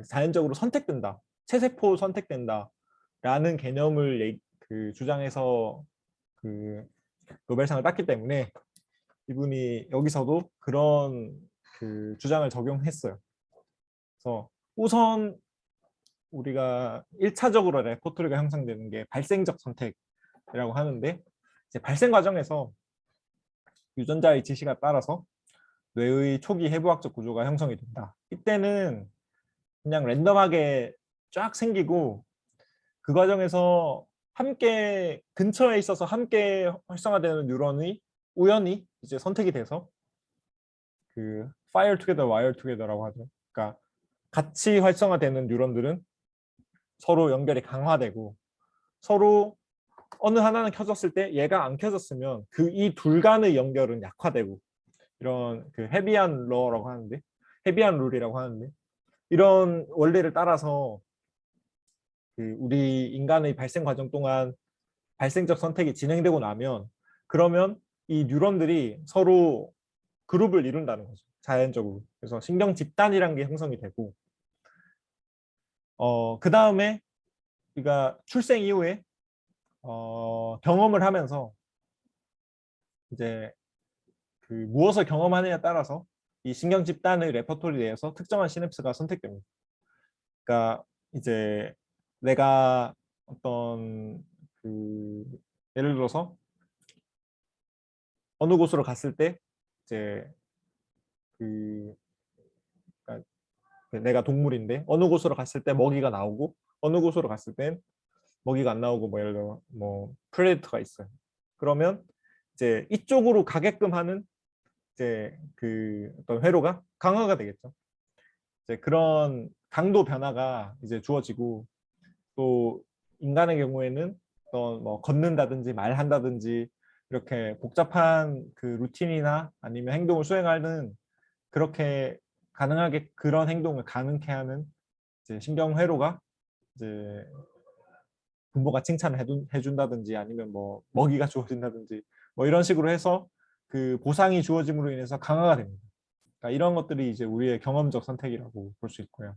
자연적으로 선택된다, 체세포 선택된다라는 개념을 주장해서 그 노벨상을 땄기 때문에 이분이 여기서도 그런 주장을 적용했어요. 그래서 우선 우리가 1차적으로 레퍼토리가 형성되는 게 발생적 선택이라고 하는데 이제 발생 과정에서 유전자의 지시가 따라서 뇌의 초기 해부학적 구조가 형성이 된다. 이때는 그냥 랜덤하게 쫙 생기고 그 과정에서 함께 근처에 있어서 함께 활성화되는 뉴런이 우연히 이제 선택이 돼서 fire together, wire together라고 하죠. 그러니까 같이 활성화되는 뉴런들은 서로 연결이 강화되고 서로 어느 하나는 켜졌을 때 얘가 안 켜졌으면 이 둘 간의 연결은 약화되고 이런 헤비안 러라고 하는데 헤비안 룰이라고 하는데 이런 원리를 따라서 우리 인간의 발생 과정 동안 발생적 선택이 진행되고 나면 그러면 이 뉴런들이 서로 그룹을 이룬다는 거죠. 자연적으로. 그래서 신경 집단이라는 게 형성이 되고 그 다음에 우리가 출생 이후에 경험을 하면서 이제 무엇을 경험하느냐에 따라서 이 신경 집단의 레퍼토리 내에서 특정한 시냅스가 선택됩니다. 그러니까 이제 내가 어떤 예를 들어서 어느 곳으로 갔을 때 이제 그러니까 내가 동물인데 어느 곳으로 갔을 때 먹이가 나오고 어느 곳으로 갔을 땐 먹이가 안 나오고 뭐 예를 들어 뭐 프레데터가 있어요. 그러면 이제 이쪽으로 가게끔 하는 이제 어떤 회로가 강화가 되겠죠. 이제 그런 강도 변화가 이제 주어지고 또 인간의 경우에는 또 뭐 걷는다든지 말한다든지 이렇게 복잡한 루틴이나 아니면 행동을 수행하는 그렇게 가능하게 그런 행동을 가능케 하는 이제 신경 회로가 이제 부모가 칭찬을 해준다든지 아니면 뭐 먹이가 주어진다든지 뭐 이런 식으로 해서 보상이 주어짐으로 인해서 강화가 됩니다. 그러니까 이런 것들이 이제 우리의 경험적 선택이라고 볼 수 있고요.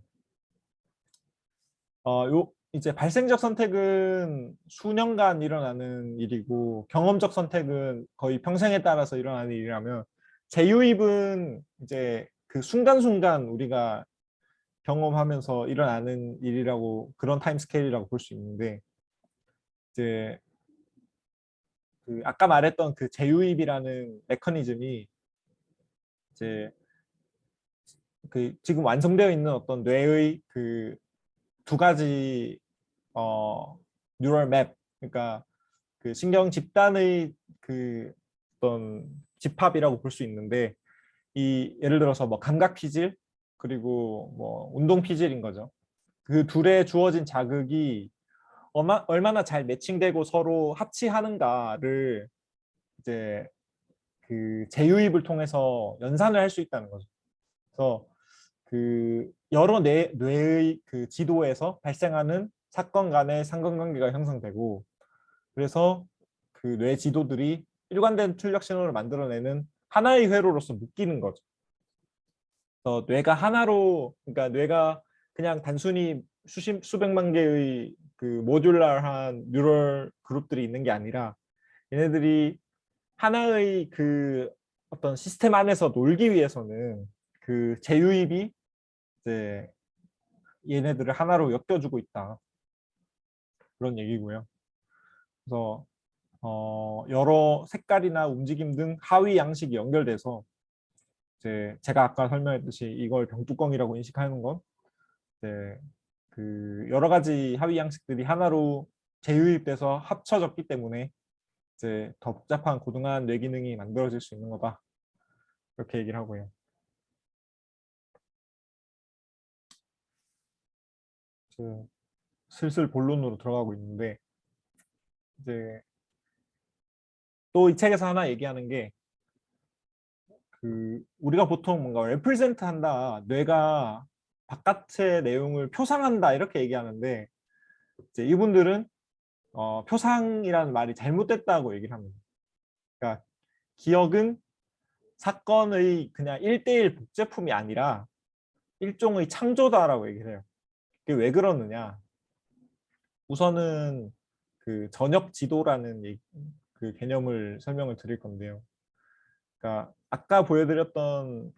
이제 발생적 선택은 수년간 일어나는 일이고 경험적 선택은 거의 평생에 따라서 일어나는 일이라면 재유입은 이제 순간순간 우리가 경험하면서 일어나는 일이라고 그런 타임 스케일이라고 볼 수 있는데 이제 아까 말했던 재유입이라는 메커니즘이 이제 지금 완성되어 있는 어떤 뇌의 두 가지 뉴럴 맵 그러니까 신경 집단의 어떤 집합이라고 볼 수 있는데 예를 들어서 뭐 감각 피질 그리고 뭐 운동 피질인 거죠. 그 둘에 주어진 자극이 얼마나 잘 매칭되고 서로 합치하는가를 이제 재유입을 통해서 연산을 할 수 있다는 거죠. 그래서 여러 뇌의 지도에서 발생하는 사건 간의 상관관계가 형성되고 그래서 뇌 지도들이 일관된 출력 신호를 만들어내는 하나의 회로로서 묶이는 거죠. 그래서 뇌가 하나로 그러니까 뇌가 그냥 단순히 수백만 개의 모듈러한 뉴럴 그룹들이 있는 게 아니라 얘네들이 하나의 어떤 시스템 안에서 놀기 위해서는 재유입이 이제 얘네들을 하나로 엮여주고 있다. 그런 얘기고요. 그래서 여러 색깔이나 움직임 등 하위 양식이 연결돼서 이제 제가 아까 설명했듯이 이걸 병뚜껑이라고 인식하는 건 이제 그 여러 가지 합의 양식들이 하나로 재유입돼서 합쳐졌기 때문에 이제 더 복잡한 고등한 뇌 기능이 만들어질 수 있는 거다. 이렇게 얘기를 하고요. 슬슬 본론으로 들어가고 있는데 이제 또 이 책에서 하나 얘기하는 게 그 우리가 보통 뭔가 represent 한다, 뇌가 바깥의 내용을 표상한다 이렇게 얘기하는데 이제 이분들은 표상이라는 말이 잘못됐다고 얘기를 합니다. 그러니까 기억은 사건의 그냥 1대1 복제품이 아니라 일종의 창조다라고 얘기를 해요. 그게 왜 그러느냐? 우선은 그 전역 지도라는 그 개념을 설명을 드릴 건데요. 그러니까 아까 보여드렸던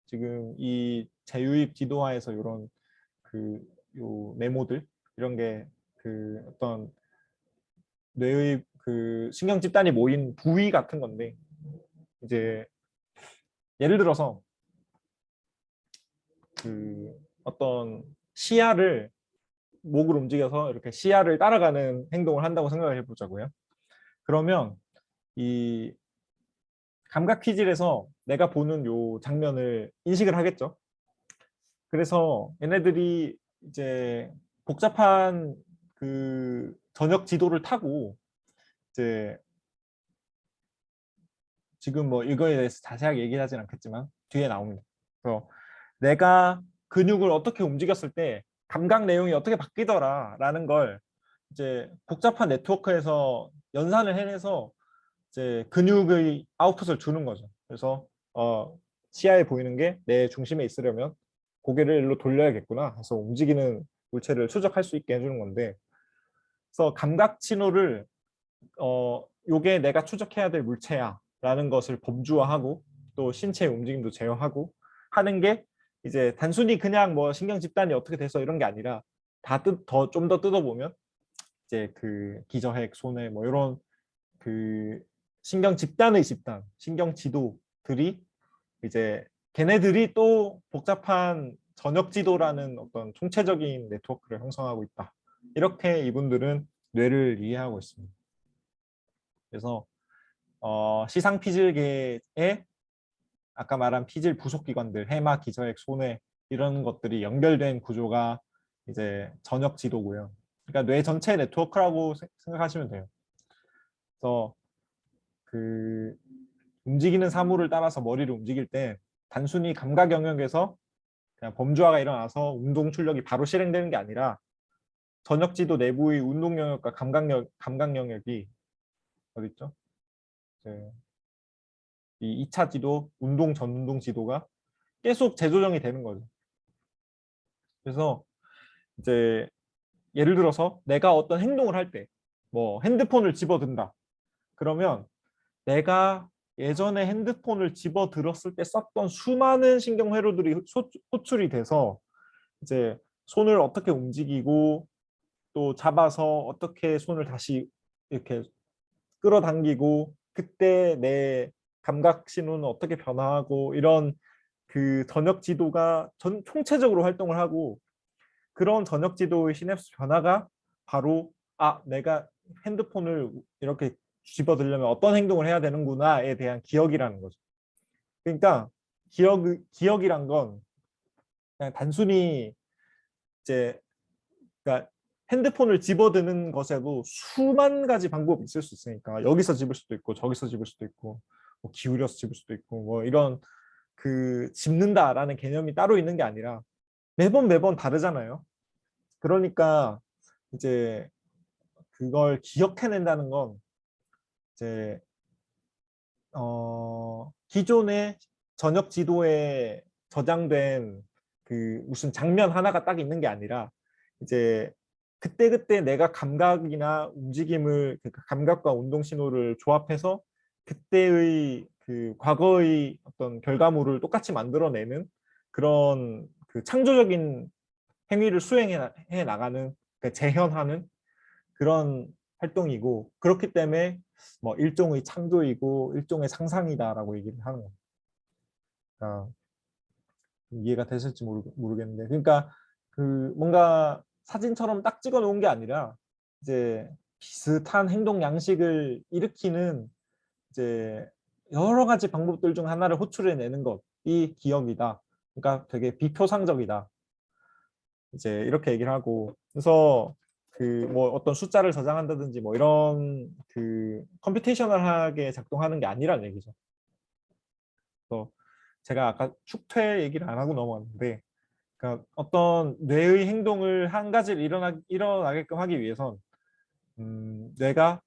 지금 이 재유입 지도화에서 이런 그 요 메모들 이런 게 그 어떤 뇌의 그 신경 집단이 모인 부위 같은 건데 이제 예를 들어서 그 어떤 시야를 목을 움직여서 이렇게 시야를 따라가는 행동을 한다고 생각을 해보자고요. 그러면 이 감각 퀴즈에서 내가 보는 요 장면을 인식을 하겠죠. 그래서 얘네들이 이제 복잡한 그 전역 지도를 타고 이제 지금 뭐 이거에 대해서 자세하게 얘기하진 않겠지만 뒤에 나옵니다. 그래서 내가 근육을 어떻게 움직였을 때 감각 내용이 어떻게 바뀌더라라는 걸 이제 복잡한 네트워크에서 연산을 해내서 이제 근육의 아웃풋을 주는 거죠. 그래서 시야에 보이는 게 내 중심에 있으려면 고개를 일로 돌려야겠구나 해서 움직이는 물체를 추적할 수 있게 해주는 건데, 그래서 감각 신호를 요게 내가 추적해야 될 물체야 라는 것을 범주화하고 또 신체의 움직임도 제어하고 하는 게 이제 단순히 그냥 뭐 신경 집단이 어떻게 돼서 이런 게 아니라 좀 더 뜯어보면 이제 그 기저핵, 손해 뭐 이런 그 신경 집단의 집단, 신경 지도들이 이제 걔네들이 또 복잡한 전역 지도라는 어떤 총체적인 네트워크를 형성하고 있다. 이렇게 이분들은 뇌를 이해하고 있습니다. 그래서 시상 피질계의 아까 말한 피질 부속 기관들, 해마, 기저핵, 소뇌 이런 것들이 연결된 구조가 이제 전역 지도고요. 그러니까 뇌 전체 네트워크라고 생각하시면 돼요. 그래서 그 움직이는 사물을 따라서 머리를 움직일 때 단순히 감각 영역에서 그냥 범주화가 일어나서 운동 출력이 바로 실행되는 게 아니라 전역지도 내부의 운동 영역과 감각 영역이 어디 있죠? 이 2차 지도, 운동 전운동 지도가 계속 재조정이 되는 거죠. 그래서 이제 예를 들어서 내가 어떤 행동을 할 때, 뭐 핸드폰을 집어든다. 그러면 내가 예전에 핸드폰을 집어들었을 때 썼던 수많은 신경회로들이 호출이 돼서 이제 손을 어떻게 움직이고 또 잡아서 어떻게 손을 다시 이렇게 끌어당기고 그때 내 감각 신호는 어떻게 변화하고 이런 그 전역 지도가 총체적으로 활동을 하고 그런 전역 지도의 시냅스 변화가 바로 내가 핸드폰을 이렇게 집어들려면 어떤 행동을 해야 되는구나에 대한 기억이라는 거죠. 그러니까 기억이란 건 그냥 단순히 이제 그러니까 핸드폰을 집어드는 것에도 수만 가지 방법이 있을 수 있으니까 여기서 집을 수도 있고 저기서 집을 수도 있고 뭐 기울여서 집을 수도 있고 뭐 이런 그 집는다라는 개념이 따로 있는 게 아니라 매번 다르잖아요. 그러니까 이제 그걸 기억해낸다는 건 이제 기존의 전역 지도에 저장된 그 무슨 장면 하나가 딱 있는 게 아니라 이제 그때그때 내가 감각이나 움직임을 그 감각과 운동 신호를 조합해서 그때의 그 과거의 어떤 결과물을 똑같이 만들어내는 그런 그 창조적인 행위를 수행해 나가는 그러니까 재현하는 그런 활동이고 그렇기 때문에 뭐 일종의 창조이고 일종의 상상이다라고 얘기를 하는 겁니다. 그러니까 이해가 되실지 모르겠는데 그러니까 그 뭔가 사진처럼 딱 찍어 놓은 게 아니라 이제 비슷한 행동 양식을 일으키는 이제 여러 가지 방법들 중 하나를 호출해내는 것이 기억이다. 그러니까 되게 비표상적이다. 이제 이렇게 얘기를 하고, 그래서 그 뭐 어떤 숫자를 저장한다든지 뭐 이런 그 컴퓨테이셔널하게 작동하는 게 아니란 얘기죠. 그래서 제가 아까 축퇴 얘기를 안 하고 넘어갔는데, 그러니까 어떤 뇌의 행동을 한 가지를 일어나게끔 하기 위해선 뇌가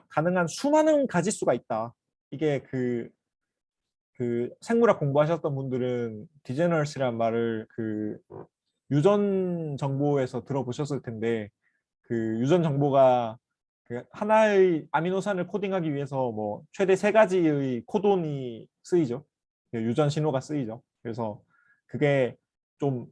가능한 수많은 가지수가 있다. 이게 그 생물학 공부하셨던 분들은 디제너러시란 말을 그 유전 정보에서 들어보셨을 텐데, 그 유전 정보가 그 하나의 아미노산을 코딩하기 위해서 뭐 최대 3가지의 코돈이 쓰이죠. 그 유전 신호가 쓰이죠. 그래서 그게 좀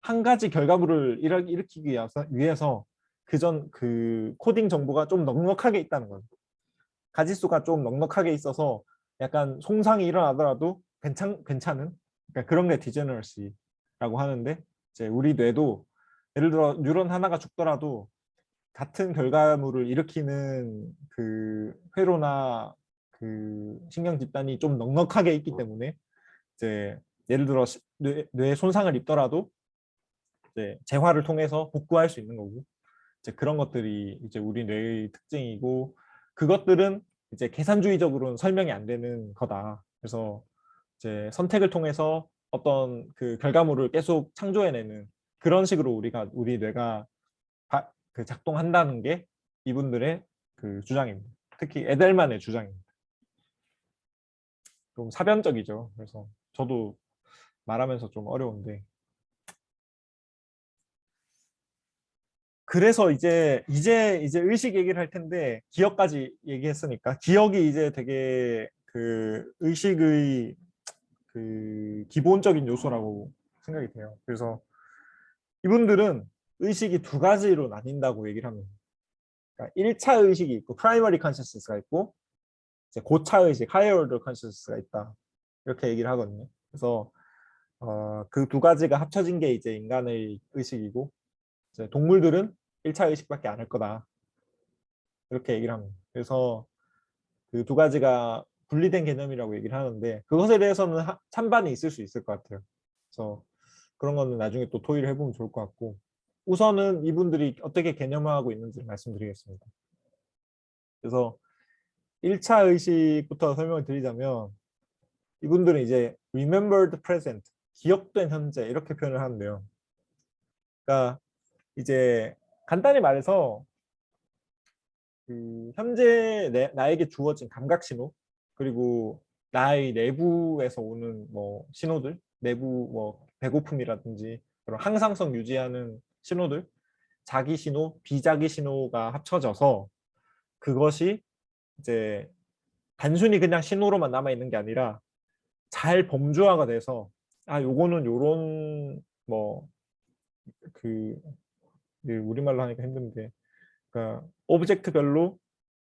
한 가지 결과물을 일으키기 위해서 그전 그 코딩 정보가 좀 넉넉하게 있다는 거예요. 가지수가 좀 넉넉하게 있어서 약간 손상이 일어나더라도 괜찮은, 그러니까 그런 게 디제너러시라고 하는데, 이제 우리 뇌도 예를 들어 뉴런 하나가 죽더라도 같은 결과물을 일으키는 그 회로나 그 신경 집단이 좀 넉넉하게 있기 때문에 이제 예를 들어 뇌 손상을 입더라도 이제 재활을 통해서 복구할 수 있는 거고, 이제 그런 것들이 이제 우리 뇌의 특징이고, 그것들은 이제 계산주의적으로는 설명이 안 되는 거다. 그래서 이제 선택을 통해서 어떤 그 결과물을 계속 창조해내는 그런 식으로 우리 뇌가 그 작동한다는 게 이분들의 그 주장입니다. 특히 에델만의 주장입니다. 좀 사변적이죠. 그래서 저도 말하면서 좀 어려운데, 그래서 이제 의식 얘기를 할 텐데, 기억까지 얘기했으니까 기억이 이제 되게 그 의식의 그 기본적인 요소라고 생각이 돼요. 그래서 이분들은 의식이 2가지로 나뉜다고 얘기를 합니다. 그러니까 1차 의식이 있고 프라이머리 컨셔스가 있고, 이제 고차 의식 하이어 오더 컨셔스가 있다. 이렇게 얘기를 하거든요. 그래서 그 2가지가 합쳐진 게 이제 인간의 의식이고, 이제 동물들은 1차 의식밖에 안 할 거다. 이렇게 얘기를 합니다. 그래서 그 2가지가 분리된 개념이라고 얘기를 하는데, 그것에 대해서는 찬반이 있을 수 있을 것 같아요. 그래서 그런 거는 나중에 또 토의를 해보면 좋을 것 같고, 우선은 이분들이 어떻게 개념화하고 있는지 말씀드리겠습니다. 그래서 1차 의식부터 설명을 드리자면, 이분들은 이제 remembered present, 기억된 현재 이렇게 표현을 하는데요. 그러니까 이제 간단히 말해서 그 현재 나에게 주어진 감각 신호, 그리고 나의 내부에서 오는 뭐 신호들, 내부 뭐 배고픔이라든지 그런 항상성 유지하는 신호들, 자기 신호, 비자기 신호가 합쳐져서 그것이 이제 단순히 그냥 신호로만 남아 있는 게 아니라 잘 범주화가 돼서, 아 요거는 요런 뭐 그 우리말로 하니까 힘든데, 그러니까 오브젝트별로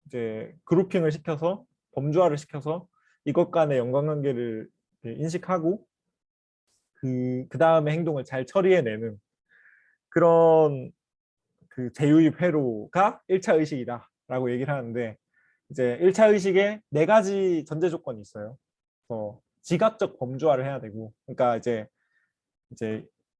이제 그룹핑을 시켜서 범주화를 시켜서 이것 간의 연관관계를 인식하고 그 다음에 행동을 잘 처리해내는 그런 그 제휴입 회로가 1차 의식이다라고 얘기를 하는데, 이제 1차 의식에 4가지 전제 조건이 있어요. 지각적 범주화를 해야 되고, 그러니까 이제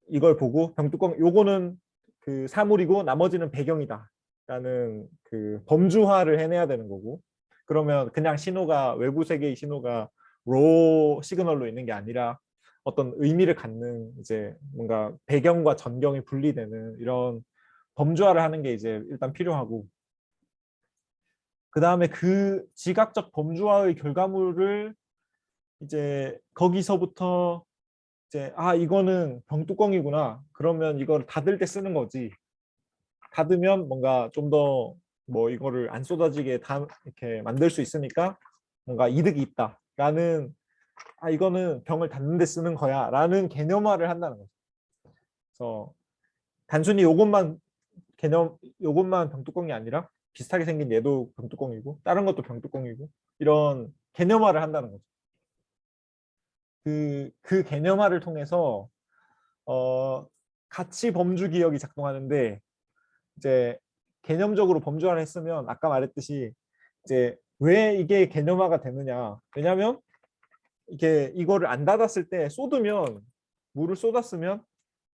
이걸 보고 병뚜껑 요거는 그 사물이고 나머지는 배경이다 라는 그 범주화를 해내야 되는 거고, 그러면 그냥 신호가 외부 세계의 신호가 로 시그널로 있는 게 아니라 어떤 의미를 갖는 이제 뭔가 배경과 전경이 분리되는 이런 범주화를 하는 게 이제 일단 필요하고, 그 다음에 그 지각적 범주화의 결과물을 이제 거기서부터 이제 아 이거는 병뚜껑이구나, 그러면 이걸 닫을 때 쓰는 거지, 닫으면 뭔가 좀 더 뭐 이거를 안 쏟아지게 이렇게 만들 수 있으니까 뭔가 이득이 있다라는, 아 이거는 병을 닫는 데 쓰는 거야 라는 개념화를 한다는 거죠. 그래서 단순히 요것만 병뚜껑이 아니라 비슷하게 생긴 얘도 병뚜껑이고 다른 것도 병뚜껑이고 이런 개념화를 한다는 거죠. 그 개념화를 통해서 같이 범주 기억이 작동하는데 이제 개념적으로 범주화를 했으면 아까 말했듯이 이제 왜 이게 개념화가 되느냐? 왜냐하면 이게 이거를 안 닫았을 때 쏟으면 물을 쏟았으면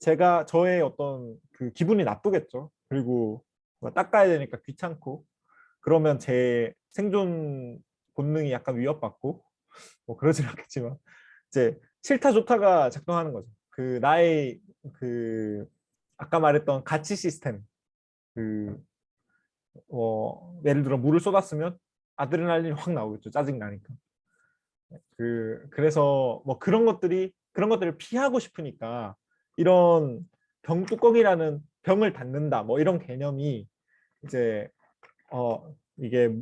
제가 저의 어떤 그 기분이 나쁘겠죠. 그리고 뭐 닦아야 되니까 귀찮고 그러면 제 생존 본능이 약간 위협받고 뭐 그러진 않겠지만 이제 싫다 좋다가 작동하는 거죠. 그 나의 그 아까 말했던 가치 시스템 그 예를 들어 물을 쏟았으면 아드레날린이 확 나오겠죠. 짜증 나니까. 그래서 뭐 그런 것들을 피하고 싶으니까 이런 병뚜껑이라는 병을 닫는다 뭐 이런 개념이 이제 이게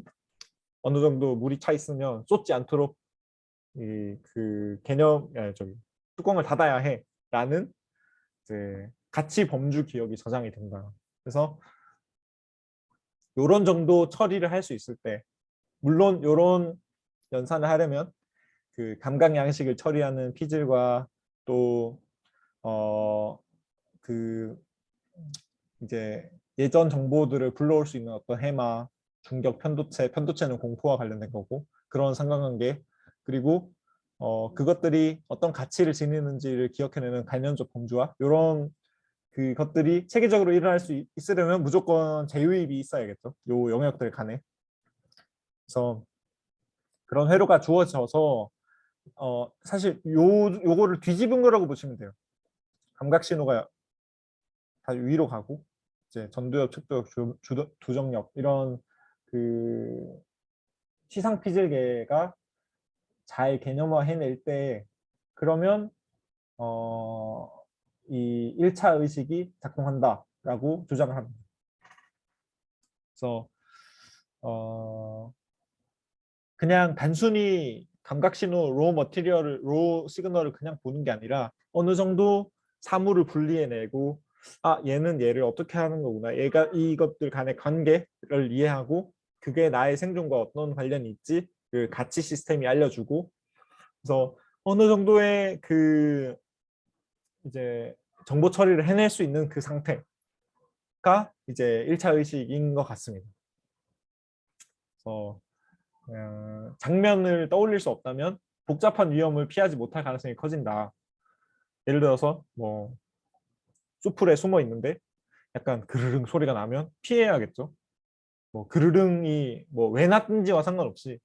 어느 정도 물이 차 있으면 쏟지 않도록 이 그 개념 저기 뚜껑을 닫아야 해라는 이제 가치 범주 기억이 저장이 된다. 그래서 요런 정도 처리를 할 수 있을 때 물론 요런 연산을 하려면 그 감각 양식을 처리하는 피즐과 또 그 이제 예전 정보들을 불러올 수 있는 어떤 해마, 중격 편도체, 편도체는 공포와 관련된 거고 그런 상관관계 그리고 그것들이 어떤 가치를 지니는지를 기억해내는概念적 범주와 이런 그것들이 체계적으로 일어날 수 있으려면 무조건 제휴입이 있어야겠죠. 요 영역들 간에. 그래서 그런 회로가 주어져서 사실 요거를 뒤집은 거라고 보시면 돼요. 감각 신호가 다 위로 가고 이제 전두엽, 측두엽, 두정엽 이런 그 시상 피질계가 잘 개념화 해낼 때 그러면 이 1차 의식이 작동한다라고 주장을 합니다. 그래서 그냥 단순히 감각 신호 로 시그널을 그냥 보는 게 아니라 어느 정도 사물을 분리해내고 얘는 얘를 어떻게 하는 거구나. 얘가 이것들 간의 관계를 이해하고 그게 나의 생존과 어떤 관련이 있지 그 가치 시스템이 알려주고 그래서 어느 정도의 그 이제 정보 처리를 해낼 수 있는 그 상태가 이제 1차 의식인 것 같습니다. 그래서 장면을 떠올릴 수 없다면 복잡한 위험을 피하지 못할 가능성이 커진다. 예를 들어서 뭐 수풀에 숨어 있는데 약간 그르릉 소리가 나면 피해야겠죠. 뭐 그르릉이 뭐 왜 났는지와 상관없이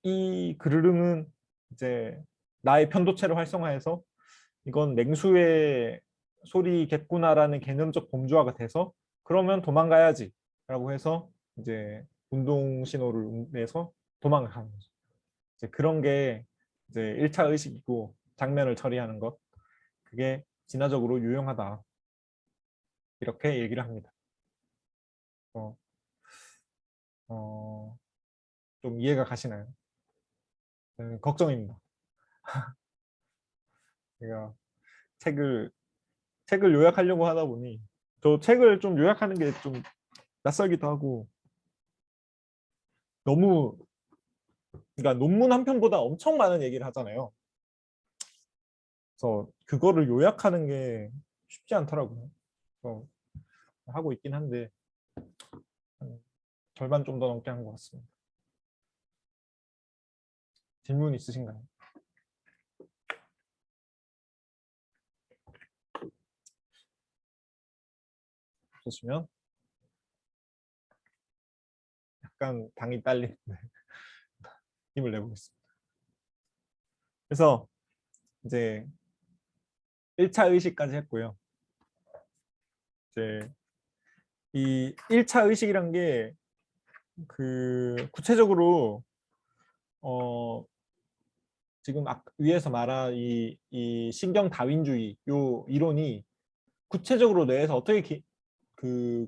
이 그르릉은 이제 나의 편도체를 활성화해서 이건 냉수의 소리겠구나라는 개념적 범주화가 돼서 그러면 도망가야지 라고 해서 이제 운동 신호를 내서 도망을 가는 거죠. 이제 그런 게 이제 1차 의식이고 장면을 처리하는 것 그게 진화적으로 유용하다 이렇게 얘기를 합니다. 어, 어, 좀 이해가 가시나요? 걱정입니다. 제가 책을 요약하려고 하다 보니 저 책을 좀 요약하는 게 좀 낯설기도 하고 너무 그러니까 논문 한 편보다 엄청 많은 얘기를 하잖아요. 그래서 그거를 요약하는 게 쉽지 않더라고요. 그래서 하고 있긴 한데 한 절반 좀 더 넘게 한 것 같습니다. 질문 있으신가요? 없으시면 약간 당이 딸리는데 힘을 내보겠습니다. 그래서 이제 1차 의식까지 했고요. 이제 이 1차 의식이란 게 그 구체적으로 지금 위에서 말한 이 신경 다윈주의 요 이론이 구체적으로 뇌에서 그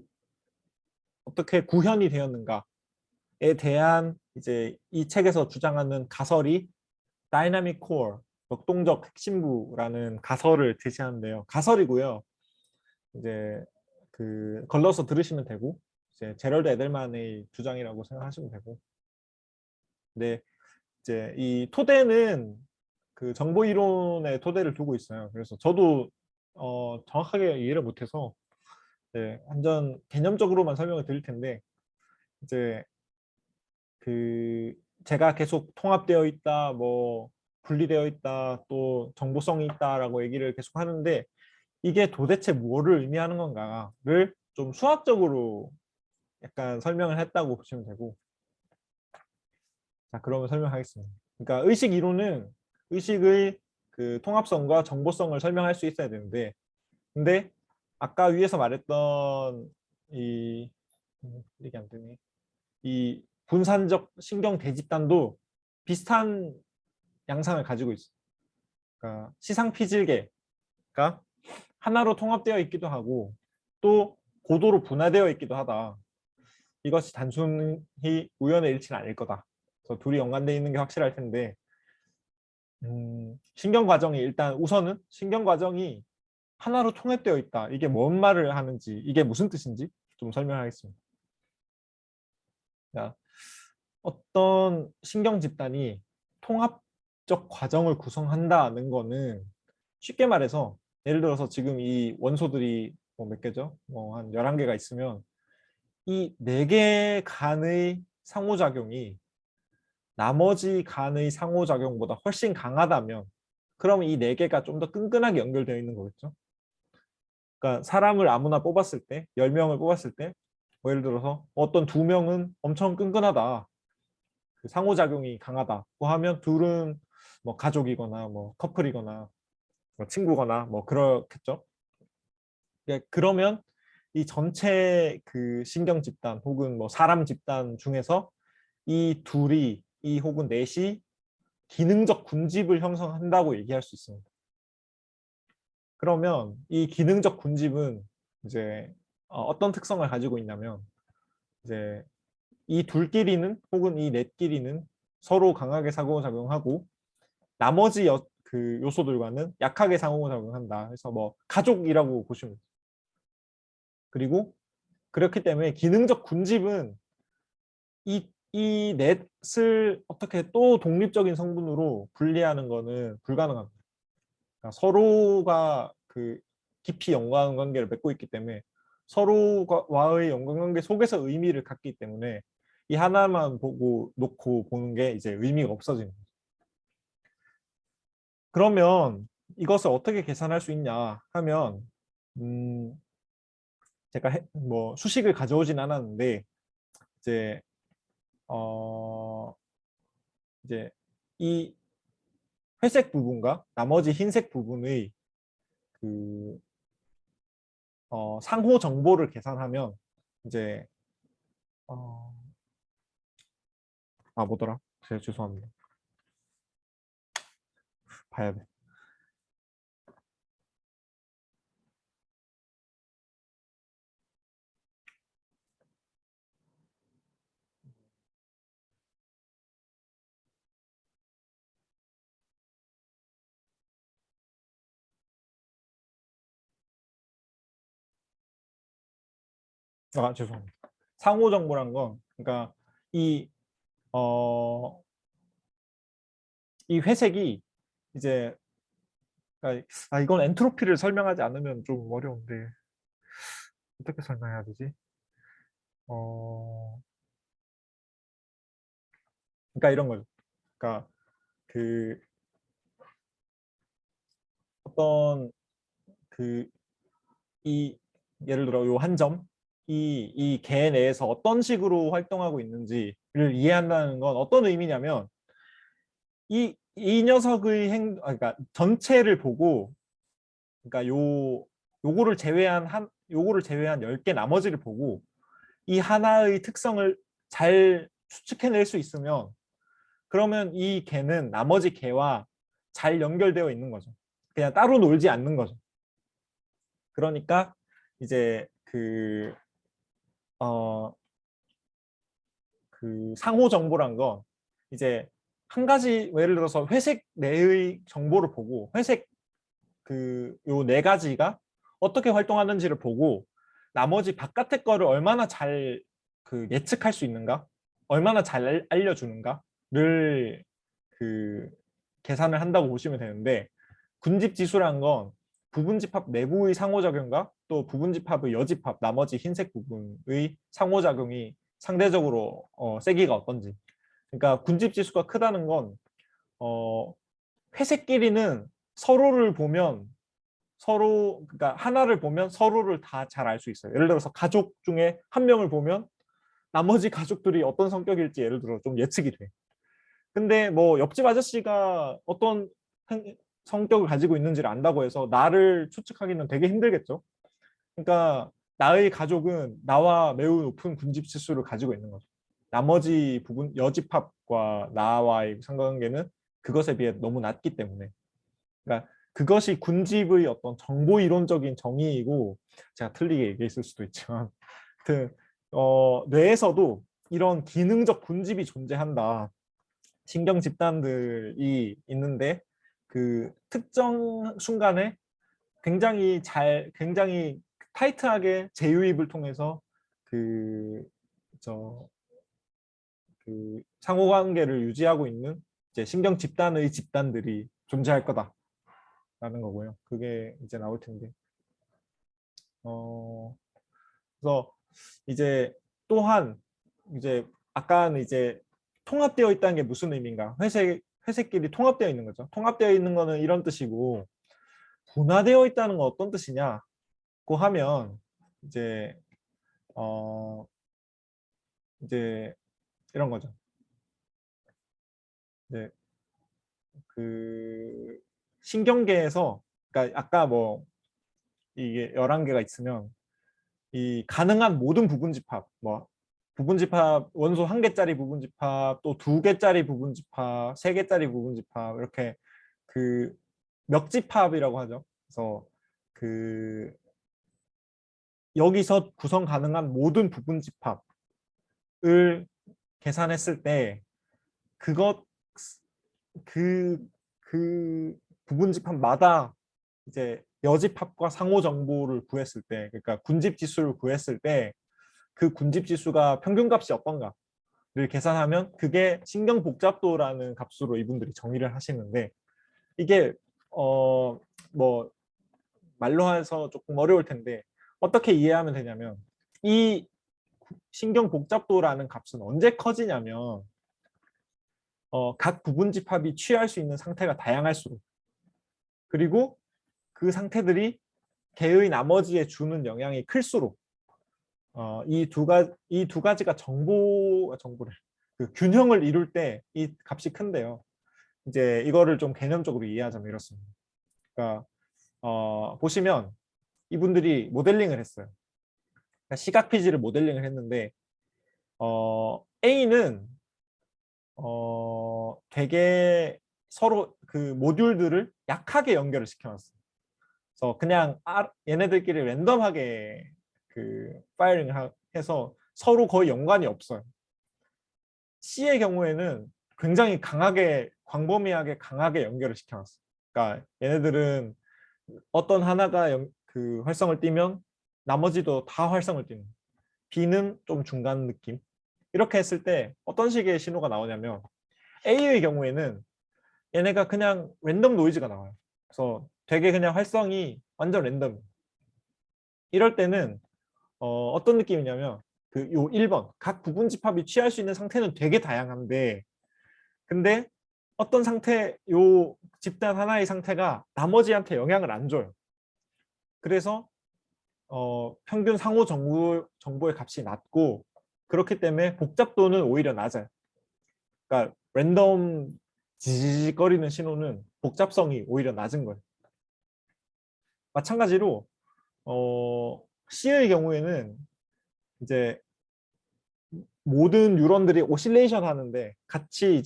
어떻게 구현이 되었는가에 대한 이제 이 책에서 주장하는 가설이 다이나믹 코어 역동적 핵심부라는 가설을 제시하는데요. 가설이고요. 이제 그 걸러서 들으시면 되고 이제 제럴드 에델만의 주장이라고 생각하시면 되고. 근데 이제 이 토대는 그 정보 이론의 토대를 두고 있어요. 그래서 저도 정확하게 이해를 못해서 네, 완전 개념적으로만 설명을 드릴 텐데 이제 그 제가 계속 통합되어 있다, 뭐 분리되어 있다, 또 정보성이 있다라고 얘기를 계속 하는데 이게 도대체 뭐를 의미하는 건가를 좀 수학적으로 약간 설명을 했다고 보시면 되고 자 그러면 설명하겠습니다. 그러니까 의식 이론은 의식의 그 통합성과 정보성을 설명할 수 있어야 되는데 근데 아까 위에서 말했던 이 이게 안 되네. 이 분산적 신경 대집단도 비슷한 양상을 가지고 있어. 그러니까 시상 피질계가 하나로 통합되어 있기도 하고 또 고도로 분화되어 있기도 하다. 이것이 단순히 우연의 일치는 아닐 거다. 그래서 둘이 연관되어 있는 게 확실할 텐데 신경 과정이 일단 우선은 신경 과정이 하나로 통합되어 있다. 이게 뭔 말을 하는지 이게 무슨 뜻인지 좀 설명하겠습니다. 자, 어떤 신경 집단이 통합적 과정을 구성한다는 거는 쉽게 말해서 예를 들어서 지금 이 원소들이 뭐 몇 개죠? 뭐 한 11개가 있으면 이 4개 간의 상호작용이 나머지 간의 상호작용보다 훨씬 강하다면 그러면 이 4개가 좀 더 끈끈하게 연결되어 있는 거겠죠. 그러니까 사람을 아무나 뽑았을 때 10명을 뽑았을 때 뭐 예를 들어서 어떤 2명은 엄청 끈끈하다. 그 상호작용이 강하다고 하면 둘은 뭐 가족이거나 뭐 커플이거나 뭐 친구거나 뭐 그렇겠죠. 예, 그러면 이 전체 그 신경 집단 혹은 뭐 사람 집단 중에서 이 둘이 이 혹은 넷이 기능적 군집을 형성한다고 얘기할 수 있습니다. 그러면 이 기능적 군집은 이제 어떤 특성을 가지고 있냐면 이제 이 둘끼리는 혹은 이 넷끼리는 서로 강하게 상호작용하고 나머지 그 요소들과는 약하게 상호작용한다. 그래서 뭐 가족이라고 보시면 돼요. 그리고 그렇기 때문에 기능적 군집은 이 넷을 어떻게 또 독립적인 성분으로 분리하는 거는 불가능합니다. 그러니까 서로가 그 깊이 연관관계를 맺고 있기 때문에 서로와의 연관관계 속에서 의미를 갖기 때문에 이 하나만 보고 놓고 보는 게 이제 의미가 없어지는 거죠. 그러면 이것을 어떻게 계산할 수 있냐 하면 제가 뭐 수식을 가져오진 않았는데 이제 어 이제 이 회색 부분과 나머지 흰색 부분의 그 상호 정보를 계산하면 이제 어, 뭐더라? 제가 죄송합니다. 봐야 돼. 죄송합니다. 상호 정보란 건 그러니까 이 어, 이 회색이 이제 그러니까 이건 엔트로피를 설명하지 않으면 좀 어려운데 어떻게 설명해야 되지? 어, 그러니까 이런 거죠. 그러니까 그 어떤 그 이 예를 들어 요 한 점, 이 개 내에서 어떤 식으로 활동하고 있는지를 이해한다는 건 어떤 의미냐면 이 녀석의 그러니까 전체를 보고 그러니까 요거를 제외한 10개 나머지를 보고 이 하나의 특성을 잘 추측해낼 수 있으면 그러면 이 개는 나머지 개와 잘 연결되어 있는 거죠. 그냥 따로 놀지 않는 거죠. 그러니까 이제 어, 그 상호 정보란 건 이제 한 가지 예를 들어서 회색 내의 정보를 보고 회색 그 요 네 가지가 어떻게 활동하는지를 보고 나머지 바깥의 거를 얼마나 잘 그 예측할 수 있는가, 얼마나 잘 알려주는가를 그 계산을 한다고 보시면 되는데 군집 지수란 건 부분집합 내부의 상호작용과 또 부분집합의 여집합, 나머지 흰색 부분의 상호작용이 상대적으로 세기가 어떤지. 그러니까 군집 지수가 크다는 건 회색끼리는 서로를 보면 그러니까 하나를 보면 서로를 다 잘 알 수 있어요. 예를 들어서 가족 중에 한 명을 보면 나머지 가족들이 어떤 성격일지 예를 들어 좀 예측이 돼. 근데 뭐 옆집 아저씨가 어떤 성격을 가지고 있는지를 안다고 해서 나를 추측하기는 되게 힘들겠죠. 그러니까 나의 가족은 나와 매우 높은 군집 지수를 가지고 있는 거죠. 나머지 부분 여집합과 나와의 상관관계는 그것에 비해 너무 낮기 때문에. 그러니까 그것이 군집의 어떤 정보 이론적인 정의이고, 제가 틀리게 얘기했을 수도 있지만 하여튼 뇌에서도 이런 기능적 군집이 존재한다. 신경 집단들이 있는데 그 특정 순간에 굉장히 타이트하게 재유입을 통해서 그 상호관계를 유지하고 있는 이제 신경 집단의 집단들이 존재할 거다라는 거고요. 그게 이제 나올 텐데. 그래서 이제 또한 이제 아까는 이제 통합되어 있다는 게 무슨 의미인가? 회색끼리 통합되어 있는 거죠. 통합되어 있는 거는 이런 뜻이고, 분화되어 있다는 건 어떤 뜻이냐고 하면 이제 이제 이런 거죠. 이제 그 신경계에서, 그러니까 아까 뭐 이게 11개가 있으면 이 가능한 모든 부분집합, 뭐 부분집합 원소 1개짜리 부분집합, 또 2개짜리 부분집합, 3개짜리 부분집합, 이렇게 그 멱집합이라고 하죠. 그래서 그 여기서 구성 가능한 모든 부분집합을 계산했을 때 그것 그 부분집합마다 이제 여집합과 상호 정보를 구했을 때, 그러니까 군집 지수를 구했을 때 그 군집 지수가 평균값이 어떤가를 계산하면 그게 신경 복잡도라는 값으로 이분들이 정의를 하시는데, 이게 뭐 말로 해서 조금 어려울 텐데 어떻게 이해하면 되냐면, 이 신경 복잡도라는 값은 언제 커지냐면 각 부분집합이 취할 수 있는 상태가 다양할수록, 그리고 그 상태들이 개의 나머지에 주는 영향이 클수록 이 두 가지가 정보를 그 균형을 이룰 때 이 값이 큰데요. 이제 이거를 좀 개념적으로 이해하자면 이렇습니다. 그러니까 보시면 이분들이 모델링을 했어요. 그러니까 시각 피지를 모델링을 했는데 A는 되게 서로 그 모듈들을 약하게 연결을 시켜놨어요. 그래서 그냥 얘네들끼리 랜덤하게 그 파이링을 해서 서로 거의 연관이 없어요. C의 경우에는 굉장히 강하게, 광범위하게 강하게 연결을 시켜놨어요. 그러니까 얘네들은 어떤 하나가 그 활성을 띠면 나머지도 다 활성을 띠는, B는 좀 중간 느낌. 이렇게 했을 때 어떤 식의 신호가 나오냐면, A의 경우에는 얘네가 그냥 랜덤 노이즈가 나와요. 그래서 되게 그냥 활성이 완전 랜덤. 이럴 때는 어떤 느낌이냐면 그 요 1번 각 부분 집합이 취할 수 있는 상태는 되게 다양한데, 근데 어떤 상태, 요 집단 하나의 상태가 나머지한테 영향을 안 줘요. 그래서 평균 상호 정보의 값이 낮고, 그렇기 때문에 복잡도는 오히려 낮아요. 그러니까 랜덤 지지직거리는 신호는 복잡성이 오히려 낮은 거예요. 마찬가지로 C의 경우에는 이제 모든 뉴런들이 오실레이션 하는데 같이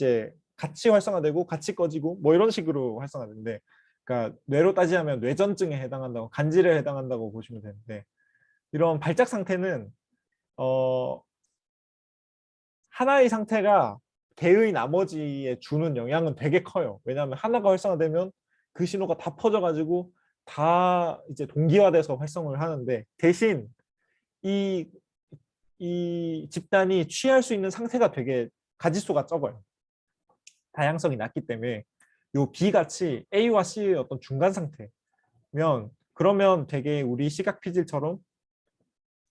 활성화되고 같이 꺼지고 뭐 이런 식으로 활성화되는데, 그러니까 뇌로 따지자면 뇌전증에 해당한다고, 간질에 해당한다고 보시면 되는데, 이런 발작 상태는 하나의 상태가 개의 나머지에 주는 영향은 되게 커요. 왜냐하면 하나가 활성화되면 그 신호가 다 퍼져가지고 다 이제 동기화돼서 활성을 하는데, 대신 이 집단이 취할 수 있는 상태가 되게 가지수가 적어요. 다양성이 낮기 때문에 요 B 같이 A와 C의 어떤 중간 상태면 그러면 되게 우리 시각 피질처럼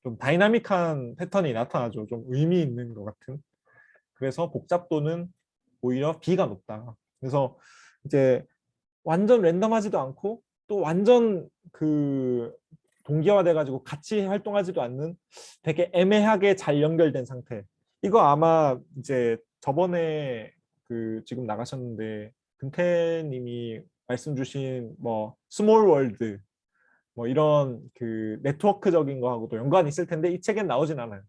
좀 다이나믹한 패턴이 나타나죠. 좀 의미 있는 것 같은. 그래서 복잡도는 오히려 B가 높다. 그래서 이제 완전 랜덤하지도 않고 또 완전 그 동기화돼 가지고 같이 활동하지도 않는 되게 애매하게 잘 연결된 상태. 이거 아마 이제 저번에 그 지금 나가셨는데 금태님이 말씀 주신 뭐 스몰 월드 뭐 이런 그 네트워크적인 거하고도 연관이 있을 텐데 이 책엔 나오진 않아요.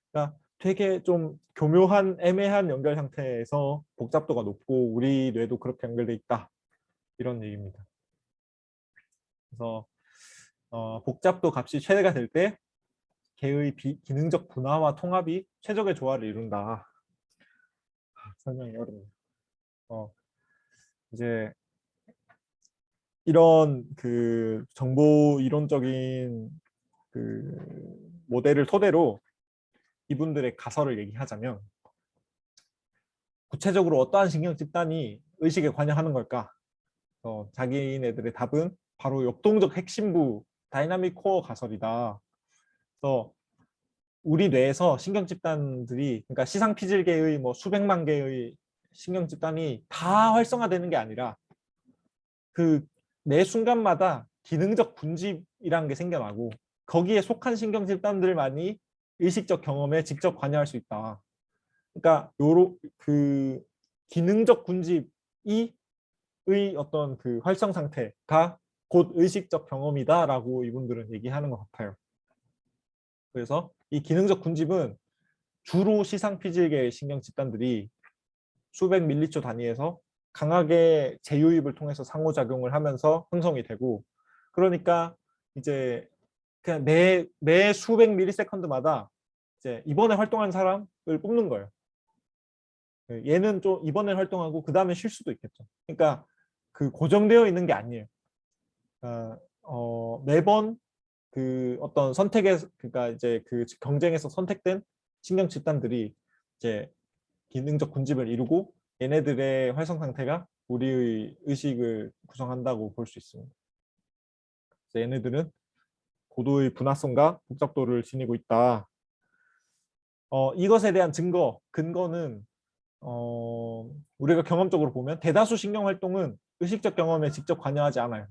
그러니까 되게 좀 교묘한 애매한 연결 상태에서 복잡도가 높고 우리 뇌도 그렇게 연결돼 있다. 이런 얘기입니다. 그래서 복잡도 값이 최대가 될 때 개의 기능적 분화와 통합이 최적의 조화를 이룬다. 설명이 어렵네요. 이제 이런 그 정보 이론적인 그 모델을 토대로 이분들의 가설을 얘기하자면 구체적으로 어떠한 신경 집단이 의식에 관여하는 걸까? 자기네들의 답은 바로 역동적 핵심부 다이나믹 코어 가설이다. 그래서 우리 뇌에서 신경 집단들이 그러니까 시상 피질계의 뭐 수백만 개의 신경 집단이 다 활성화되는 게 아니라 그 매 순간마다 기능적 분집이라는 게 생겨나고 거기에 속한 신경 집단들만이 의식적 경험에 직접 관여할 수 있다. 그러니까 요로 그 기능적 군집이 어떤 그 활성 상태가 곧 의식적 경험이다라고 이분들은 얘기하는 것 같아요. 그래서 이 기능적 군집은 주로 시상 피질계의 신경 집단들이 수백 밀리초 단위에서 강하게 재유입을 통해서 상호작용을 하면서 형성이 되고 그러니까 이제 그냥 매 수백 밀리세컨드마다 이제 이번에 활동한 사람을 뽑는 거예요. 얘는 좀 이번에 활동하고 그 다음에 쉴 수도 있겠죠. 그러니까 그 고정되어 있는 게 아니에요. 그러니까 매번 그 어떤 선택에 그러니까 이제 그 경쟁에서 선택된 신경 집단들이 이제 기능적 군집을 이루고 얘네들의 활성 상태가 우리의 의식을 구성한다고 볼 수 있습니다. 그래서 얘네들은 고도의 분화성과 복잡도를 지니고 있다. 이것에 대한 근거는 우리가 경험적으로 보면 대다수 신경 활동은 의식적 경험에 직접 관여하지 않아요.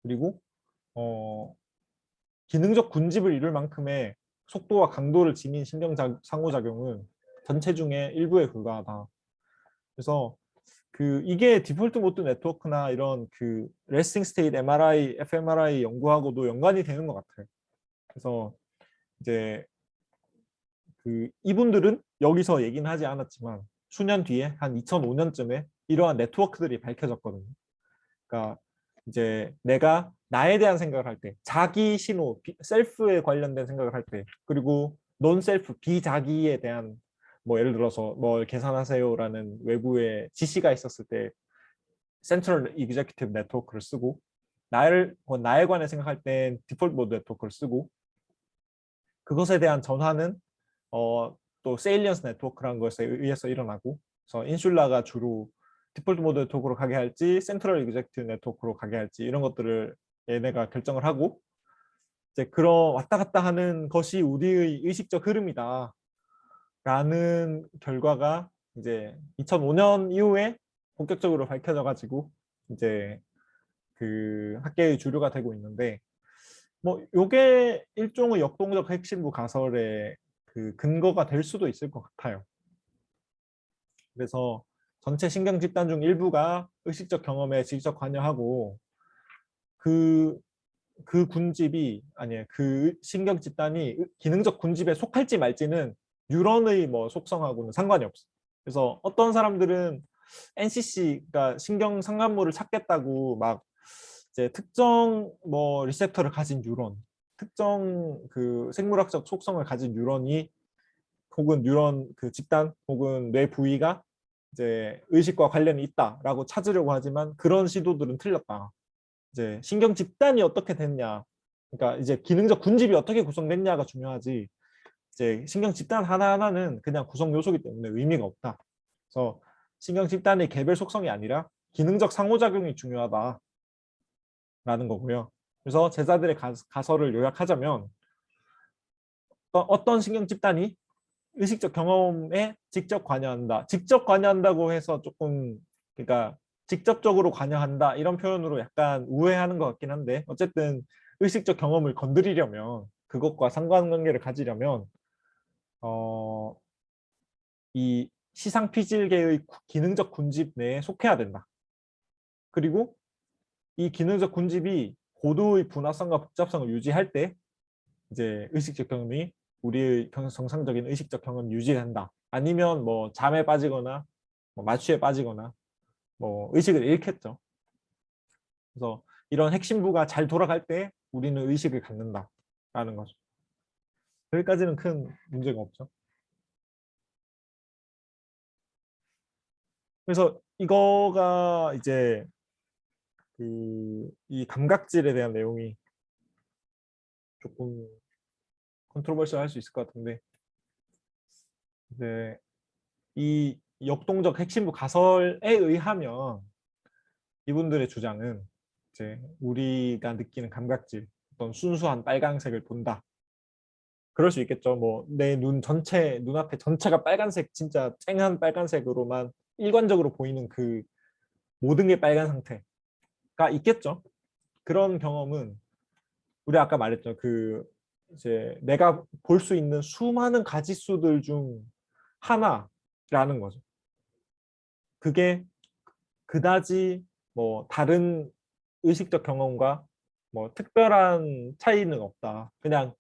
그리고 기능적 군집을 이룰 만큼의 속도와 강도를 지닌 신경 상호작용은 전체 중에 일부에 불과하다. 그래서 그 이게 디폴트 모드 네트워크나 이런 그 레스팅 스테이트 MRI, fMRI 연구하고도 연관이 되는 것 같아요. 그래서 이제 그 이분들은 여기서 얘기는 하지 않았지만 수년 뒤에 한 2005년쯤에 이러한 네트워크들이 밝혀졌거든요. 그러니까 이제 내가 나에 대한 생각을 할 때, 자기 신호, 셀프에 관련된 생각을 할 때, 그리고 논 셀프, 비자기에 대한 뭐 예를 들어서 뭘 계산하세요라는 외부의 지시가 있었을 때 센트럴 이그제큐티브 네트워크를 쓰고 나에 관해 생각할 땐 디폴트 모드 네트워크를 쓰고 그것에 대한 전환은 또 세일리언스 네트워크라는 것에 의해서 일어나고 그래서 인슐라가 주로 디폴트 모드 네트워크로 가게 할지 센트럴 이그제큐티브 네트워크로 가게 할지 이런 것들을 얘네가 결정을 하고 이제 그런 왔다 갔다 하는 것이 우리의 의식적 흐름이다 라는 결과가 이제 2005년 이후에 본격적으로 밝혀져 가지고 이제 그 학계의 주류가 되고 있는데 뭐 요게 일종의 역동적 핵심부 가설의 그 근거가 될 수도 있을 것 같아요. 그래서 전체 신경 집단 중 일부가 의식적 경험에 직접 관여하고 그 군집이 아니에요. 그 신경 집단이 기능적 군집에 속할지 말지는 뉴런의 뭐 속성하고는 상관이 없어요. 그래서 어떤 사람들은 NCC가 신경 상간모를 찾겠다고 막 이제 특정 뭐 리셉터를 가진 뉴런, 특정 그 생물학적 속성을 가진 뉴런이 혹은 뉴런 그 집단 혹은 뇌 부위가 이제 의식과 관련이 있다라고 찾으려고 하지만 그런 시도들은 틀렸다. 이제 신경 집단이 어떻게 됐냐, 그러니까 이제 기능적 군집이 어떻게 구성됐냐가 중요하지. 이제 신경 집단 하나하나는 그냥 구성 요소이기 때문에 의미가 없다. 그래서 신경 집단의 개별 속성이 아니라 기능적 상호작용이 중요하다. 거고요. 그래서 제자들의 가설을 요약하자면 어떤 신경 집단이 의식적 경험에 직접 관여한다. 직접 관여한다고 해서 조금 그러니까 직접적으로 관여한다 이런 표현으로 약간 우회하는 것 같긴 한데 어쨌든 의식적 경험을 건드리려면 그것과 상관관계를 가지려면 어, 이 시상피질계의 기능적 군집 내에 속해야 된다. 그리고 이 기능적 군집이 고도의 분화성과 복잡성을 유지할 때 이제 의식적 경험이 우리의 정상적인 의식적 경험 유지된다. 아니면 뭐 잠에 빠지거나 뭐 마취에 빠지거나 뭐 의식을 잃겠죠. 그래서 이런 핵심부가 잘 돌아갈 때 우리는 의식을 갖는다라는 거죠. 여기까지는 큰 문제가 없죠. 그래서 이거가 이제 이 감각질에 대한 내용이 조금 컨트로버시할 할 수 있을 것 같은데 이제 이 역동적 핵심부 가설에 의하면 이분들의 주장은 이제 우리가 느끼는 감각질, 어떤 순수한 빨간색을 본다. 그럴 수 있겠죠. 뭐 내 눈 전체, 눈앞에 전체가 빨간색, 진짜 쨍한 빨간색으로만 일관적으로 보이는 그 모든 게 빨간 상태가 있겠죠. 그런 경험은 우리 아까 말했죠. 그 이제 내가 볼 수 있는 수많은 가지수들 중 하나라는 거죠. 그게 그다지 뭐 다른 의식적 경험과 뭐 특별한 차이는 없다. 그냥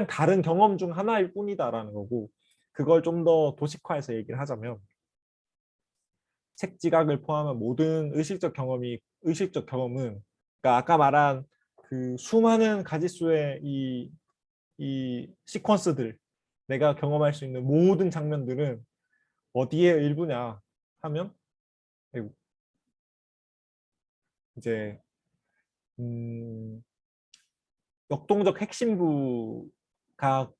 다른 경험 중 하나일 뿐이다라는 거고 그걸 좀 더 도식화해서 얘기를 하자면 색지각을 포함한 모든 의식적 경험은 그러니까 아까 말한 그 수많은 가지수의 이 시퀀스들 내가 경험할 수 있는 모든 장면들은 어디에 일부냐 하면 아이고, 이제 음, 역동적 핵심부가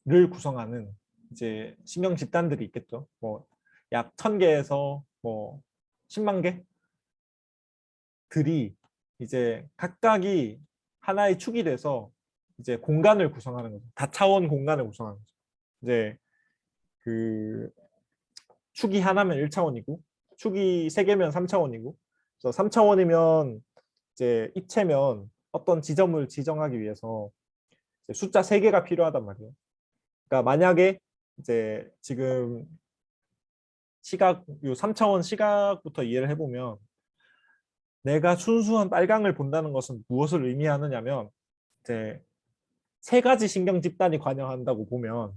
를 구성하는 이제 신경 집단들이 있겠죠. 뭐 약 1000개에서 뭐 10만 개들이 이제 각각이 하나의 축이 돼서 이제 공간을 구성하는 거죠. 다차원 공간을 구성하는 거죠. 이제 그 축이 하나면 1차원이고 축이 3개면 3차원이고 그래서 3차원이면 이제 입체면 어떤 지점을 지정하기 위해서 이제 숫자 3개가 필요하단 말이에요. 그러니까 만약에 이제 지금 요 3차원 시각부터 이해를 해보면 내가 순수한 빨강을 본다는 것은 무엇을 의미하느냐면 이제 3가지 신경 집단이 관여한다고 보면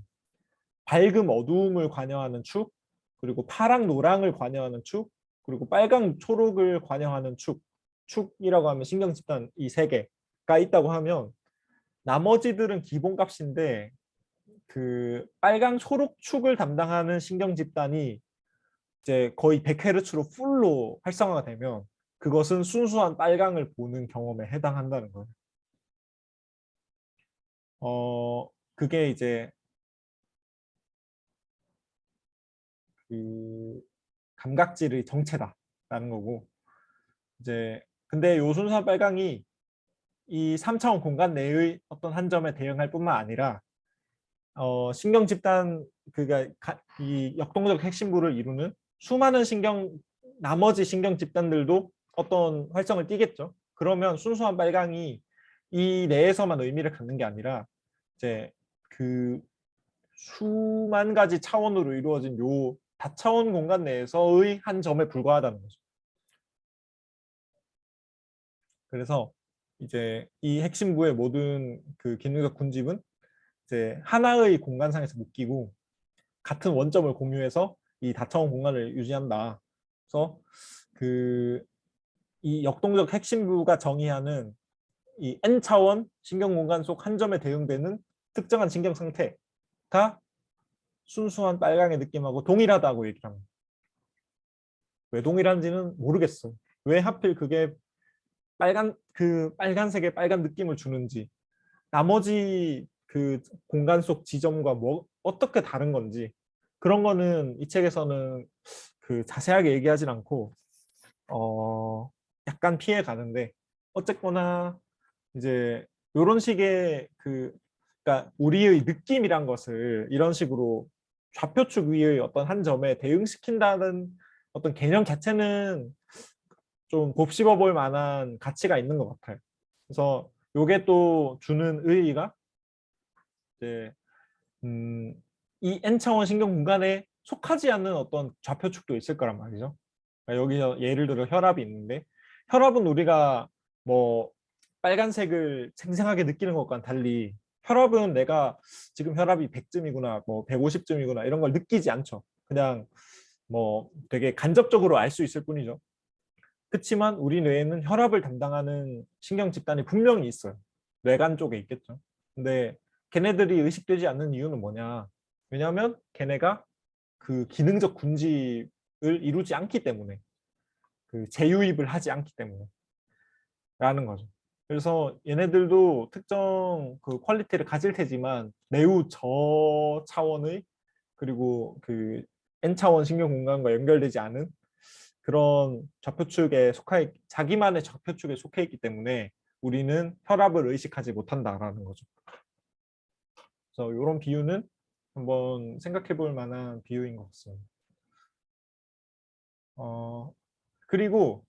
밝음 어두움을 관여하는 축 그리고 파랑 노랑을 관여하는 축 그리고 빨강 초록을 관여하는 축이라고 하면 신경 집단 이 3개가 있다고 하면 나머지들은 기본값인데 그 빨강 초록 축을 담당하는 신경 집단이 이제 거의 100Hz로 풀로 활성화가 되면 그것은 순수한 빨강을 보는 경험에 해당한다는 거예요. 그게 이제 그 감각질의 정체다라는 거고 이제 근데 요 순수한 빨강이 이 3차원 공간 내의 어떤 한 점에 대응할 뿐만 아니라 신경 집단 그가 이 역동적 핵심부를 이루는 수많은 나머지 신경 집단들도 어떤 활성을 띠겠죠. 그러면 순수한 빨강이 이 내에서만 의미를 갖는 게 아니라 이제 그 수만 가지 차원으로 이루어진 요 다차원 공간 내에서의 한 점에 불과하다는 거죠. 그래서 이제 이 핵심부의 모든 그 기능적 군집은 이제 하나의 공간상에서 묶이고 같은 원점을 공유해서 이 다차원 공간을 유지한다. 그래서 그 이 역동적 핵심부가 정의하는 이 n차원 신경 공간 속 한 점에 대응되는 특정한 신경 상태가 순수한 빨강의 느낌하고 동일하다고 얘기를 합니다. 왜 동일한지는 모르겠어. 왜 하필 그게 빨간색의 빨간 느낌을 주는지 나머지 그 공간 속 지점과 뭐 어떻게 다른 건지 그런 거는 이 책에서는 그 자세하게 얘기하진 않고 약간 피해 가는데 어쨌거나 이제 이런 식의 그러니까 우리의 느낌이란 것을 이런 식으로 좌표축 위의 어떤 한 점에 대응시킨다는 어떤 개념 자체는 좀 곱씹어 볼 만한 가치가 있는 것 같아요. 그래서 요게 또 주는 의의가 이제 이 n차원 신경 공간에 속하지 않는 어떤 좌표축도 있을 거란 말이죠. 그러니까 여기서 예를 들어 혈압이 있는데 혈압은 우리가 뭐 빨간색을 생생하게 느끼는 것과는 달리 혈압은 내가 지금 혈압이 100점이구나 뭐 150점이구나 이런 걸 느끼지 않죠. 그냥 뭐 되게 간접적으로 알 수 있을 뿐이죠. 그렇지만 우리 뇌에는 혈압을 담당하는 신경 집단이 분명히 있어요. 뇌간 쪽에 있겠죠. 근데 걔네들이 의식되지 않는 이유는 뭐냐? 왜냐하면 걔네가 그 기능적 군집을 이루지 않기 때문에, 그 재유입을 하지 않기 때문에 라는 거죠. 그래서 얘네들도 특정 그 퀄리티를 가질 테지만 매우 저차원의 그리고 그 N차원 신경 공간과 연결되지 않은 그런 좌표축에 속해 자기만의 좌표축에 속해 있기 때문에 우리는 혈압을 의식하지 못한다라는 거죠. 그래서 이런 비유는 한번 생각해 볼 만한 비유인 것 같습니다. 그리고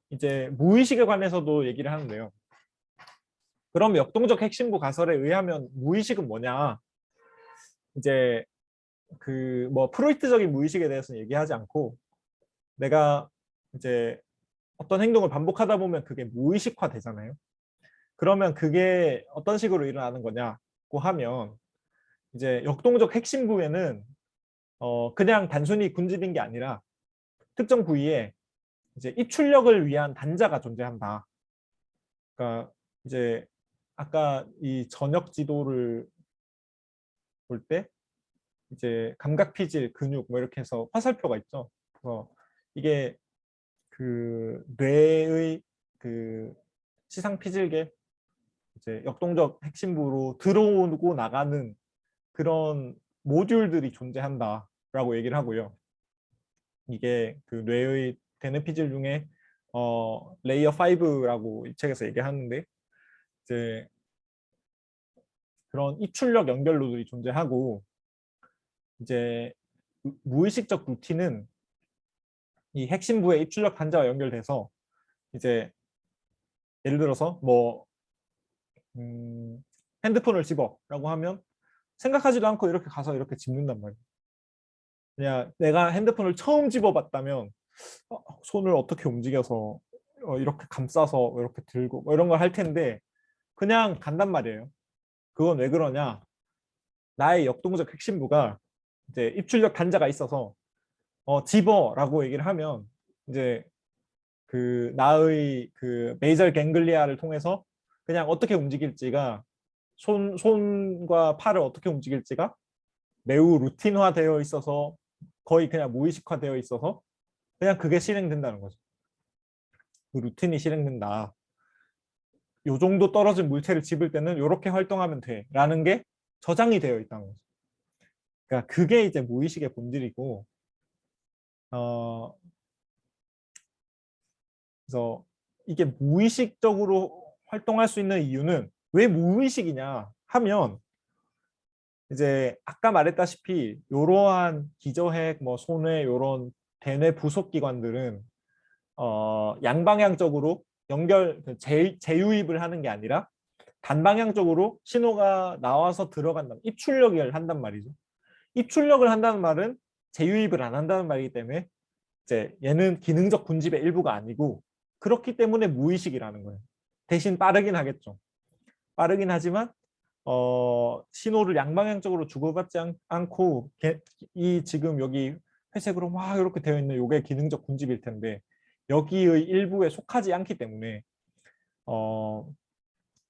이제 무의식에 관해서도 얘기를 하는데요. 그럼 역동적 핵심부 가설에 의하면 무의식은 뭐냐? 이제 그 뭐 프로이트적인 무의식에 대해서는 얘기하지 않고 내가 이제 어떤 행동을 반복하다 보면 그게 무의식화 되잖아요. 그러면 그게 어떤 식으로 일어나는 거냐고 하면 이제 역동적 핵심부에는 그냥 단순히 군집인 게 아니라 특정 부위에 이제 입출력을 위한 단자가 존재한다. 그러니까 이제 아까 이 전역 지도를 볼 때 이제 감각 피질, 근육 뭐 이렇게 해서 화살표가 있죠. 그래서 이게 그 뇌의 그 시상 피질계 이제 역동적 핵심부로 들어오고 나가는 그런 모듈들이 존재한다라고 얘기를 하고요. 이게 그 뇌의 대뇌 피질 중에 레이어 5라고 이 책에서 얘기하는데 이제 그런 입출력 연결로들이 존재하고 이제 무의식적 루틴은 이 핵심부의 입출력 단자와 연결돼서 이제 예를 들어서 뭐 핸드폰을 집어라고 하면 생각하지도 않고 이렇게 가서 이렇게 집는단 말이에요. 그냥 내가 핸드폰을 처음 집어봤다면 손을 어떻게 움직여서 이렇게 감싸서 이렇게 들고 뭐 이런 걸 할 텐데 그냥 간단 말이에요. 그건 왜 그러냐? 나의 역동적 핵심부가 이제 입출력 단자가 있어서 집어라고 얘기를 하면 이제 그 나의 그 베이설 갱글리아를 통해서 그냥 어떻게 움직일지가 손과 팔을 어떻게 움직일지가 매우 루틴화되어 있어서 거의 그냥 무의식화되어 있어서 그냥 그게 실행된다는 거죠. 그 루틴이 실행된다. 요 정도 떨어진 물체를 집을 때는 이렇게 활동하면 돼라는 게 저장이 되어 있다는 거죠. 그러니까 그게 이제 무의식의 본질이고 어, 그래서 이게 무의식적으로 활동할 수 있는 이유는 왜 무의식이냐 하면 이제 아까 말했다시피 이러한 기저핵, 뭐 손해 이런 대뇌 부속 기관들은 양방향적으로 재유입을 하는 게 아니라 단방향적으로 신호가 나와서 들어간다. 입출력을 한단 말이죠. 입출력을 한다는 말은 재유입을 안 한다는 말이기 때문에 이제 얘는 기능적 군집의 일부가 아니고 그렇기 때문에 무의식이라는 거예요. 대신 빠르긴 하겠죠. 빠르긴 하지만 신호를 양방향적으로 주고받지 않고 이 지금 여기 회색으로 막 이렇게 되어 있는 이게 기능적 군집일 텐데 여기의 일부에 속하지 않기 때문에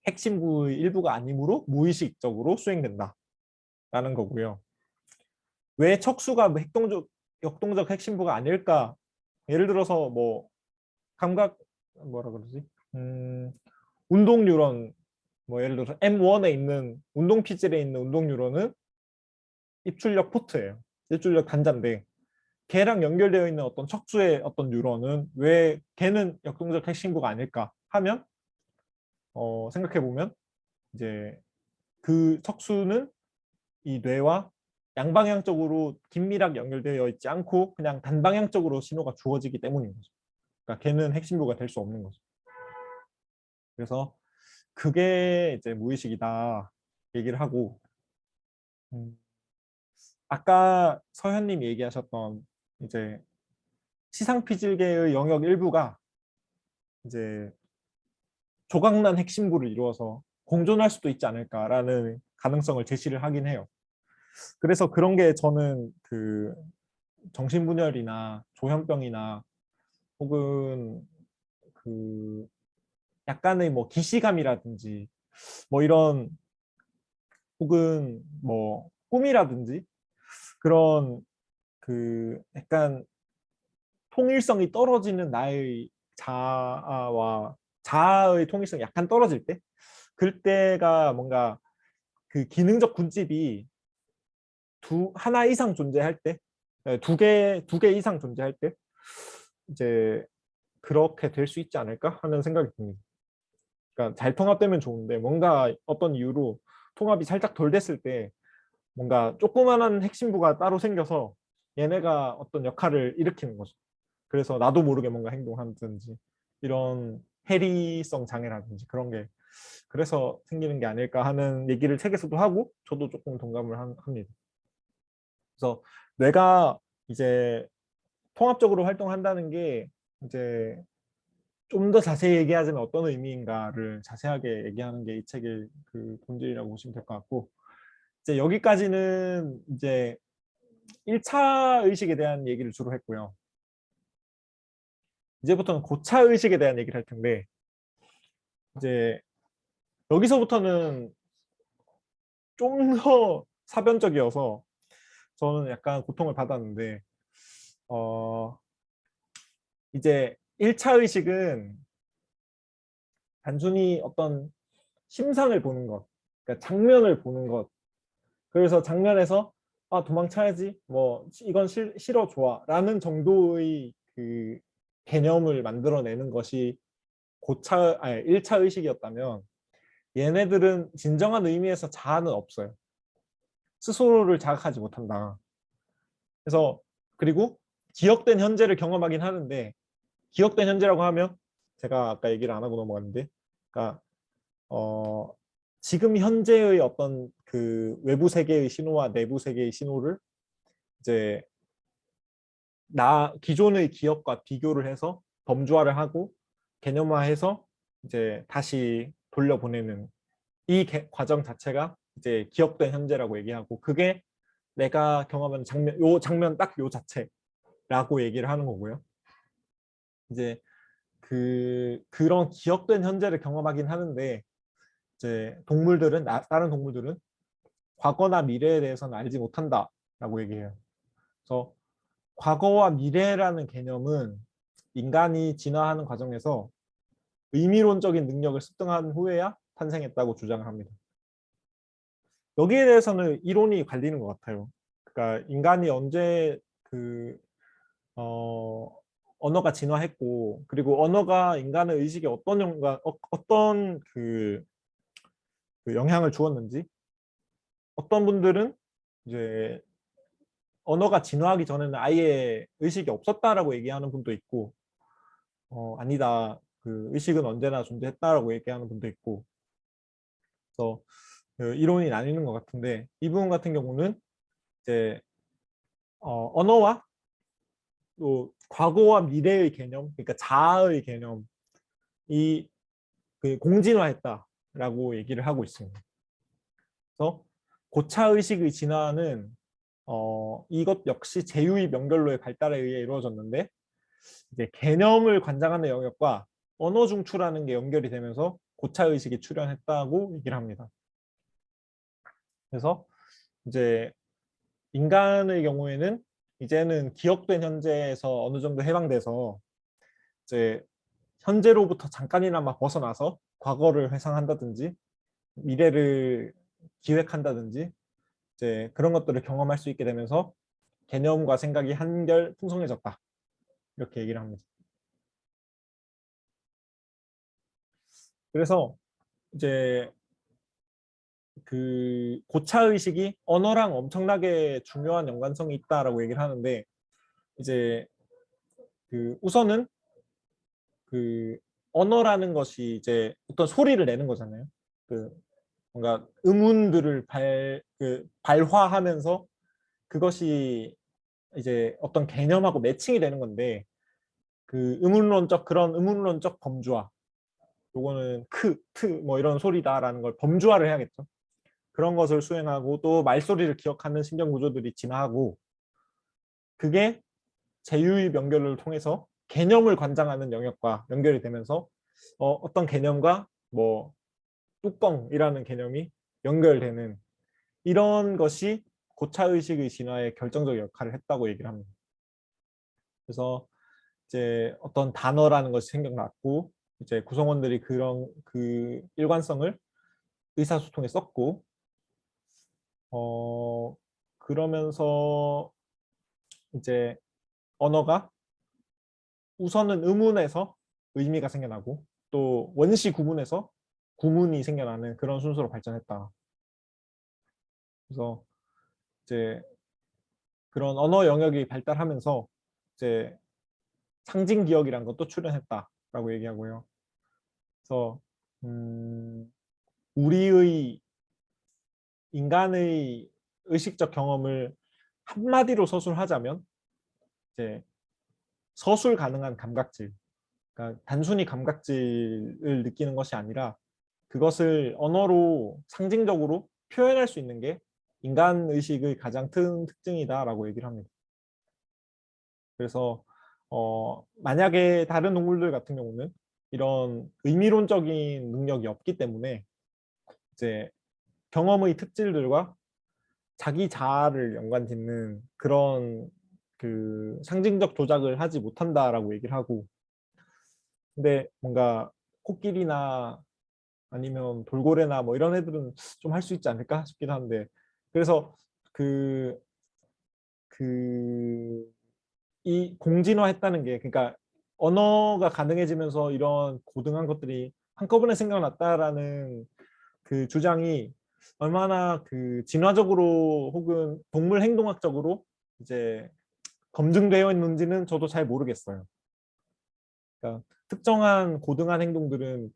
핵심부의 일부가 아니므로 무의식적으로 수행된다라는 거고요. 왜 척수가 역동적 핵심부가 아닐까? 예를 들어서 뭐 감각 뭐라 그러지? 운동 뉴런 뭐 예를 들어서 M1에 있는 운동 피질에 있는 운동 뉴런은 입출력 포트예요. 입출력 단자인데 걔랑 연결되어 있는 어떤 척수의 어떤 뉴런은 왜 걔는 역동적 핵심부가 아닐까 하면 생각해 보면 이제 그 척수는 이 뇌와 양방향적으로 긴밀하게 연결되어 있지 않고 그냥 단방향적으로 신호가 주어지기 때문인 거죠. 그러니까 걔는 핵심부가 될 수 없는 거죠. 그래서 그게 이제 무의식이다 얘기를 하고, 음, 아까 서현님이 얘기하셨던 이제 시상피질계의 영역 일부가 이제 조각난 핵심부를 이루어서 공존할 수도 있지 않을까라는 가능성을 제시를 하긴 해요. 그래서 그런 게 저는 그 정신분열이나 조현병이나 혹은 그 약간의 뭐 기시감이라든지 뭐 이런 혹은 뭐 꿈이라든지 그런 그 약간 통일성이 떨어지는 나의 자아와 자아의 통일성이 약간 떨어질 때 그때가 뭔가 그 기능적 군집이 하나 이상 존재할 때, 두 개 이상 존재할 때 이제 그렇게 될 수 있지 않을까 하는 생각이 듭니다. 그러니까 잘 통합되면 좋은데 뭔가 어떤 이유로 통합이 살짝 덜 됐을 때 뭔가 조그만한 핵심부가 따로 생겨서 얘네가 어떤 역할을 일으키는 거죠. 그래서 나도 모르게 뭔가 행동하든지 이런 해리성 장애라든지 그런 게 그래서 생기는 게 아닐까 하는 얘기를 책에서도 하고 저도 조금 동감을 합니다. 그래서 뇌가 이제 통합적으로 활동한다는 게 이제 좀 더 자세히 얘기하자면 어떤 의미인가를 자세하게 얘기하는 게 이 책의 그 본질이라고 보시면 될 것 같고, 이제 여기까지는 이제 1차 의식에 대한 얘기를 주로 했고요. 이제부터는 고차 의식에 대한 얘기를 할 텐데, 이제 여기서부터는 좀 더 사변적이어서 저는 약간 고통을 받았는데, 어 이제 1차 의식은 단순히 어떤 심상을 보는 것, 그러니까 장면을 보는 것. 그래서 장면에서 아 도망쳐야지, 뭐 이건 싫어 좋아라는 정도의 그 개념을 만들어내는 것이 1차 의식이었다면 얘네들은 진정한 의미에서 자아는 없어요. 스스로를 자각하지 못한다. 그래서 그리고 기억된 현재를 경험하긴 하는데 기억된 현재라고 하면 제가 아까 얘기를 안 하고 넘어갔는데 그러니까 지금 현재의 어떤 그 외부 세계의 신호와 내부 세계의 신호를 이제 기존의 기억과 비교를 해서 범주화를 하고 개념화해서 이제 다시 돌려보내는 이 과정 자체가 이제 기억된 현재라고 얘기하고 그게 내가 경험한 장면, 요 장면 딱 요 자체라고 얘기를 하는 거고요. 이제 그런 기억된 현재를 경험하긴 하는데 이제 다른 동물들은 과거나 미래에 대해서는 알지 못한다라고 얘기해요. 그래서 과거와 미래라는 개념은 인간이 진화하는 과정에서 의미론적인 능력을 습득한 후에야 탄생했다고 주장을 합니다. 여기에 대해서는 이론이 갈리는 것 같아요. 그러니까 인간이 언제 그 언어가 진화했고 그리고 언어가 인간의 의식에 어떤 그 영향을 주었는지 어떤 분들은 이제 언어가 진화하기 전에는 아예 의식이 없었다라고 얘기하는 분도 있고 아니다. 그 의식은 언제나 존재했다라고 얘기하는 분도 있고 그래서 그 이론이 나뉘는 것 같은데 이 부분 같은 경우는 이제 언어와 또 과거와 미래의 개념 그러니까 자아의 개념이 그 공진화했다라고 얘기를 하고 있습니다. 그래서 고차 의식의 진화는 이것 역시 제유의 명결로의 발달에 의해 이루어졌는데 이제 개념을 관장하는 영역과 언어 중추라는 게 연결이 되면서 고차 의식이 출현했다고 얘기를 합니다. 그래서 이제 인간의 경우에는 이제는 기억된 현재에서 어느 정도 해방돼서 이제 현재로부터 잠깐이나마 벗어나서 과거를 회상한다든지 미래를 기획한다든지 이제 그런 것들을 경험할 수 있게 되면서 개념과 생각이 한결 풍성해졌다. 이렇게 얘기를 합니다. 그래서 이제 그 고차 의식이 언어랑 엄청나게 중요한 연관성이 있다라고 얘기를 하는데, 이제 그 우선은 그 언어라는 것이 이제 어떤 소리를 내는 거잖아요. 그 뭔가 음운들을 발화하면서 그것이 이제 어떤 개념하고 매칭이 되는 건데, 그 그런 의문론적 범주화, 요거는 뭐 이런 소리다라는 걸 범주화를 해야겠죠. 그런 것을 수행하고 또 말소리를 기억하는 신경 구조들이 진화하고, 그게 제유의 명결을 통해서 개념을 관장하는 영역과 연결이 되면서 어떤 개념과 뭐 뚜껑이라는 개념이 연결되는, 이런 것이 고차의식의 진화에 결정적 역할을 했다고 얘기를 합니다. 그래서 이제 어떤 단어라는 것이 생겨났고, 이제 구성원들이 그런 그 일관성을 의사소통에 썼고, 그러면서 이제 언어가 우선은 의문에서 의미가 생겨나고, 또 원시 구문에서 구문이 생겨나는 그런 순서로 발전했다. 그래서 이제 그런 언어 영역이 발달하면서 이제 상징 기억이란 것도 출현했다라고 얘기하고요. 그래서 우리의 인간의 의식적 경험을 한마디로 서술하자면 이제 서술 가능한 감각질, 그러니까 단순히 감각질을 느끼는 것이 아니라 그것을 언어로 상징적으로 표현할 수 있는 게 인간 의식의 가장 큰 특징이다라고 얘기를 합니다. 그래서 만약에 다른 동물들 같은 경우는 이런 의미론적인 능력이 없기 때문에 이제 경험의 특질들과 자기 자아를 연관짓는 그런 그 상징적 조작을 하지 못한다라고 얘기를 하고, 근데 뭔가 코끼리나 아니면 돌고래나 뭐 이런 애들은 좀 할 수 있지 않을까 싶기도 한데, 그래서 그, 이 공진화했다는 게, 그러니까 언어가 가능해지면서 이런 고등한 것들이 한꺼번에 생겨났다라는 그 주장이 얼마나 그 진화적으로 혹은 동물 행동학적으로 이제 검증되어 있는지는 저도 잘 모르겠어요. 그러니까 특정한 고등한 행동들은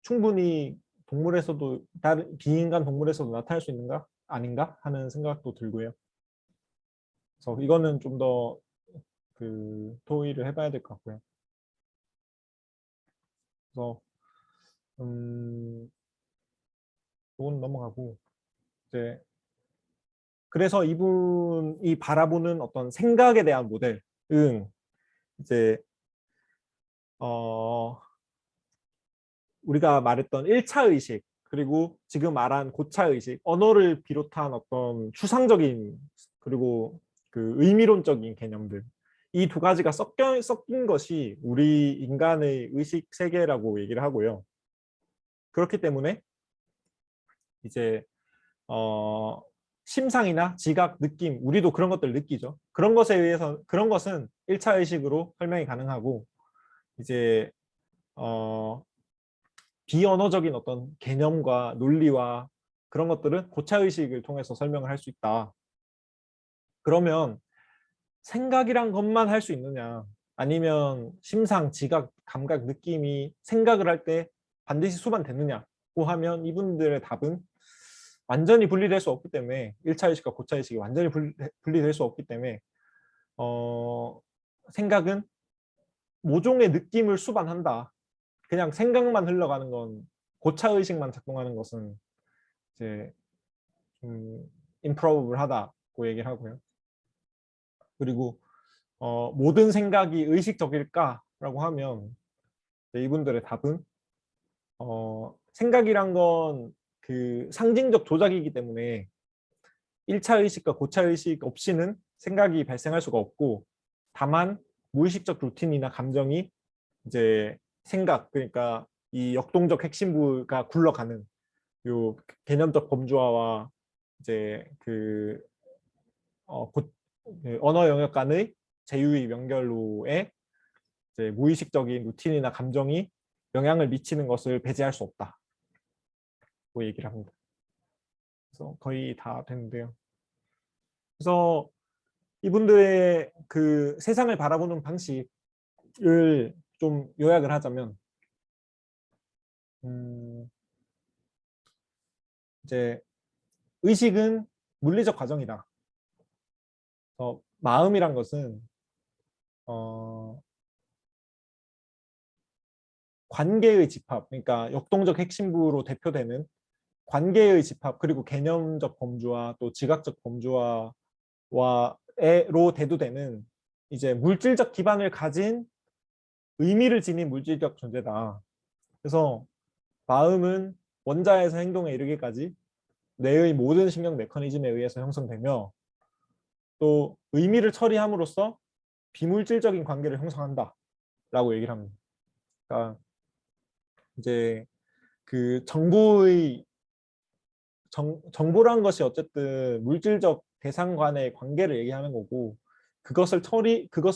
충분히 동물에서도, 다른 비인간 동물에서도 나타날 수 있는가 아닌가 하는 생각도 들고요. 그래서 이거는 좀 더 그 토의를 해봐야 될 것 같고요. 그래서 이건 넘어가고, 이제 그래서 이분이 바라보는 어떤 생각에 대한 모델은 이제 우리가 말했던 1차 의식, 그리고 지금 말한 고차 의식, 언어를 비롯한 어떤 추상적인 그리고 그 의미론적인 개념들, 이 두 가지가 섞인 것이 우리 인간의 의식 세계라고 얘기를 하고요. 그렇기 때문에 이제 심상이나 지각, 느낌, 우리도 그런 것들을 느끼죠. 그런 것에 의해서, 그런 것은 1차 의식으로 설명이 가능하고, 이제 비언어적인 어떤 개념과 논리와 그런 것들은 고차 의식을 통해서 설명을 할 수 있다. 그러면 생각이란 것만 할 수 있느냐, 아니면 심상, 지각, 감각, 느낌이 생각을 할 때 반드시 수반되느냐고 하면 이분들의 답은 완전히 분리될 수 없기 때문에, 1차 의식과 고차 의식이 완전히 분리될 수 없기 때문에 생각은 모종의 느낌을 수반한다. 그냥 생각만 흘러가는 건, 고차 의식만 작동하는 것은 이제 좀 improbable하다고 얘기를 하고요. 그리고 모든 생각이 의식적일까라고 하면 이분들의 답은 생각이란 건 그 상징적 조작이기 때문에 1차 의식과 고차 의식 없이는 생각이 발생할 수가 없고, 다만 무의식적 루틴이나 감정이 이제 생각, 그러니까 이 역동적 핵심부가 굴러가는 요 개념적 범주화와 이제 그 언어 영역 간의 제휴의 명결로에 이제 무의식적인 루틴이나 감정이 영향을 미치는 것을 배제할 수 없다. 얘기를 합니다. 그래서 거의 다 됐는데요. 그래서 이분들의 그 세상을 바라보는 방식을 좀 요약을 하자면, 이제 의식은 물리적 과정이다. 마음이란 것은 관계의 집합, 그러니까 역동적 핵심부로 대표되는 관계의 집합, 그리고 개념적 범주와 또 지각적 범주와 로 대두되는 이제 물질적 기반을 가진 의미를 지닌 물질적 존재다. 그래서 마음은 원자에서 행동에 이르기까지 뇌의 모든 신경 메커니즘에 의해서 형성되며, 또 의미를 처리함으로써 비물질적인 관계를 형성한다라고 얘기를 합니다. 그러니까 이제 그 정보란 것이 어쨌든 물질적 대상 간의 관계를 얘기하는 거고, 그것을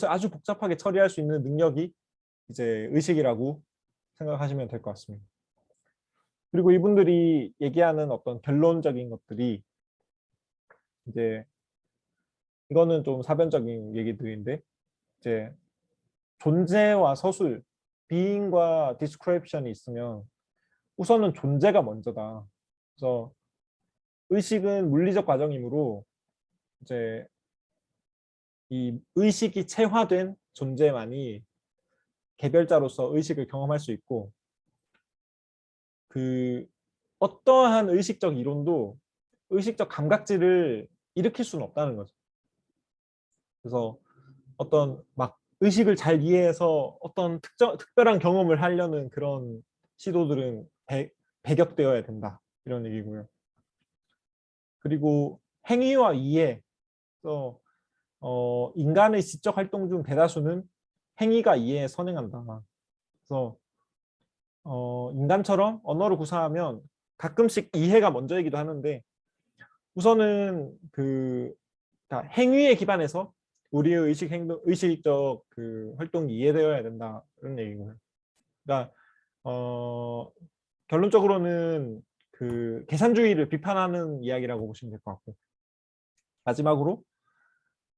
아주 복잡하게 처리할 수 있는 능력이 이제 의식이라고 생각하시면 될 것 같습니다. 그리고 이분들이 얘기하는 어떤 결론적인 것들이, 이제 이거는 좀 사변적인 얘기들인데, 이제 존재와 서술, being과 description이 있으면 우선은 존재가 먼저다. 그래서 의식은 물리적 과정이므로 이제 이 의식이 체화된 존재만이 개별자로서 의식을 경험할 수 있고, 그 어떠한 의식적 이론도 의식적 감각질을 일으킬 수는 없다는 거죠. 그래서 어떤 막 의식을 잘 이해해서 어떤 특별한 경험을 하려는 그런 시도들은 배격되어야 된다, 이런 얘기고요. 그리고 행위와 이해, 또 인간의 지적 활동 중 대다수는 행위가 이해에 선행한다. 그래서 인간처럼 언어를 구사하면 가끔씩 이해가 먼저이기도 하는데, 우선은 행위에 기반해서 우리의 의식적 그 활동이 이해되어야 된다, 이런 얘기고요. 그러니까 결론적으로는 그 계산주의를 비판하는 이야기라고 보시면 될 것 같고, 마지막으로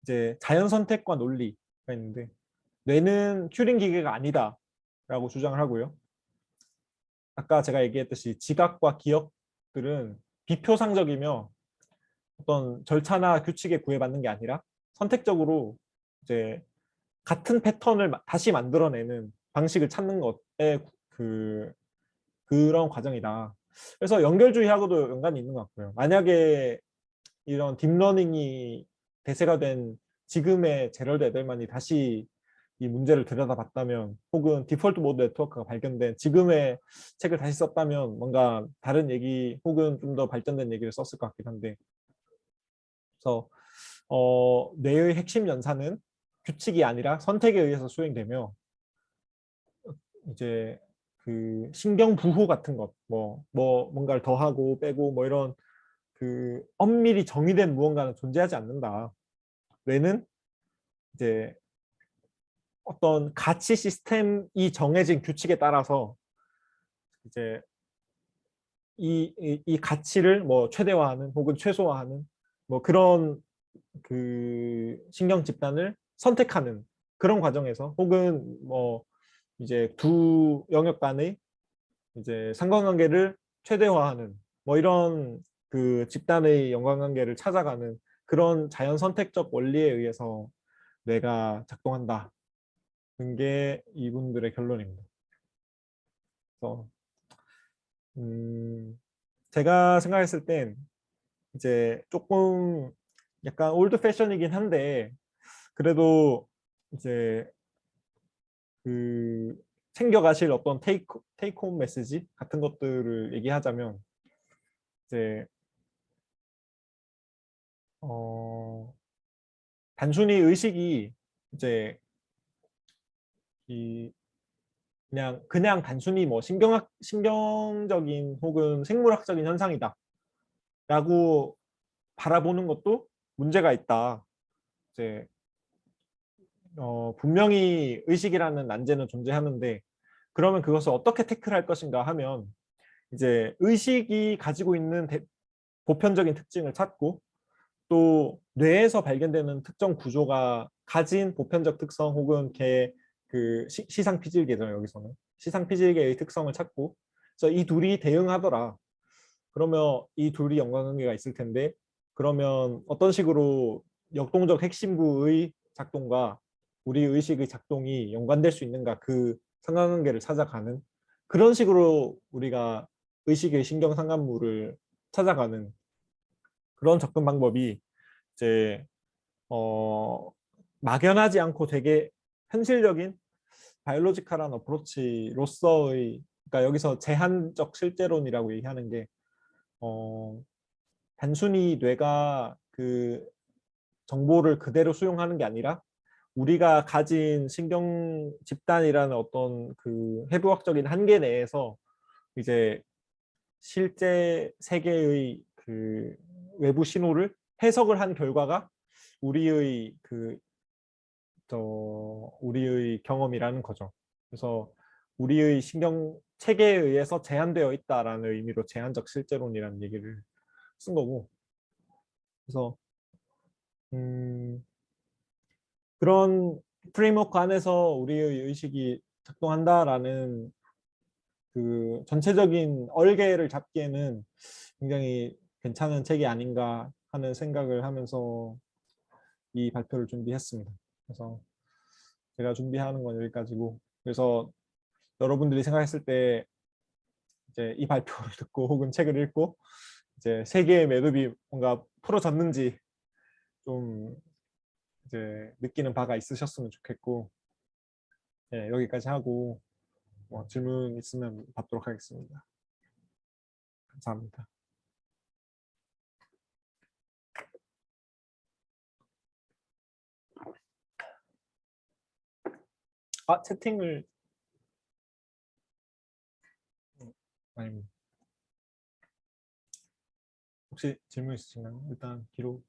이제 자연 선택과 논리가 있는데, 뇌는 튜링 기계가 아니다라고 주장을 하고요. 아까 제가 얘기했듯이 지각과 기억들은 비표상적이며 어떤 절차나 규칙에 구애받는 게 아니라 선택적으로 이제 같은 패턴을 다시 만들어내는 방식을 찾는 것에 그런 과정이다. 그래서 연결주의하고도 연관이 있는 것 같고요. 만약에 이런 딥러닝이 대세가 된 지금의 제럴드 에델만이 다시 이 문제를 들여다봤다면, 혹은 디폴트 모드 네트워크가 발견된 지금의 책을 다시 썼다면 뭔가 다른 얘기 혹은 좀 더 발전된 얘기를 썼을 것 같긴 한데, 그래서 뇌의 핵심 연산은 규칙이 아니라 선택에 의해서 수행되며, 이제 그 신경 부호 같은 것, 뭔가를 더하고 빼고 뭐 이런 그 엄밀히 정의된 무언가는 존재하지 않는다. 뇌는 이제 어떤 가치 시스템이 정해진 규칙에 따라서 이제 이 가치를 뭐 최대화하는 혹은 최소화하는 뭐 그런 그 신경 집단을 선택하는 그런 과정에서, 혹은 뭐 이제 두 영역 간의 이제 상관관계를 최대화하는 뭐 이런 그 집단의 연관관계를 찾아가는 그런 자연 선택적 원리에 의해서 뇌가 작동한다는 게 이분들의 결론입니다. 그래서 제가 생각했을 땐 이제 조금 약간 올드 패션이긴 한데, 그래도 이제 그 챙겨가실 어떤 테이크홈 메시지 같은 것들을 얘기하자면, 이제 단순히 의식이 이제 이 그냥 단순히 뭐 신경적인 혹은 생물학적인 현상이다라고 바라보는 것도 문제가 있다. 이제 분명히 의식이라는 난제는 존재하는데, 그러면 그것을 어떻게 태클할 것인가 하면 이제 의식이 가지고 있는 보편적인 특징을 찾고 또 뇌에서 발견되는 특정 구조가 가진 보편적 특성 혹은 그 시상 피질계죠. 여기서는 시상 피질계의 특성을 찾고 그래서 이 둘이 대응하더라. 그러면 이 둘이 연관관계가 있을 텐데 그러면 어떤 식으로 역동적 핵심부의 작동과 우리 의식의 작동이 연관될 수 있는가 그 상관관계를 찾아가는 그런 식으로 우리가 의식의 신경상간부를 찾아가는 그런 접근 방법이 이제 막연하지 않고 되게 현실적인 바이올로지컬한 어프로치로서의 그러니까 여기서 제한적 실제론이라고 얘기하는 게 단순히 뇌가 그 정보를 그대로 수용하는 게 아니라 우리가 가진 신경 집단이라는 어떤 그 해부학적인 한계 내에서 이제 실제 세계의 그 외부 신호를 해석을 한 결과가 우리의 우리의 경험이라는 거죠. 그래서 우리의 신경 체계에 의해서 제한되어 있다라는 의미로 제한적 실제론이라는 얘기를 쓴 거고. 그래서 그런 프레임워크 안에서 우리의 의식이 작동한다라는 그 전체적인 얼개를 잡기에는 굉장히 괜찮은 책이 아닌가 하는 생각을 하면서 이 발표를 준비했습니다. 그래서 제가 준비하는 건 여기까지고 그래서 여러분들이 생각했을 때 이제 이 발표를 듣고 혹은 책을 읽고 이제 세계의 매듭이 뭔가 풀어졌는지 좀 이제 느끼는 바가 있으셨으면 좋겠고 네, 여기까지 하고 뭐 질문 있으면 받도록 하겠습니다. 감사합니다. 채팅을 아니 혹시 질문 있으신가요? 일단 기록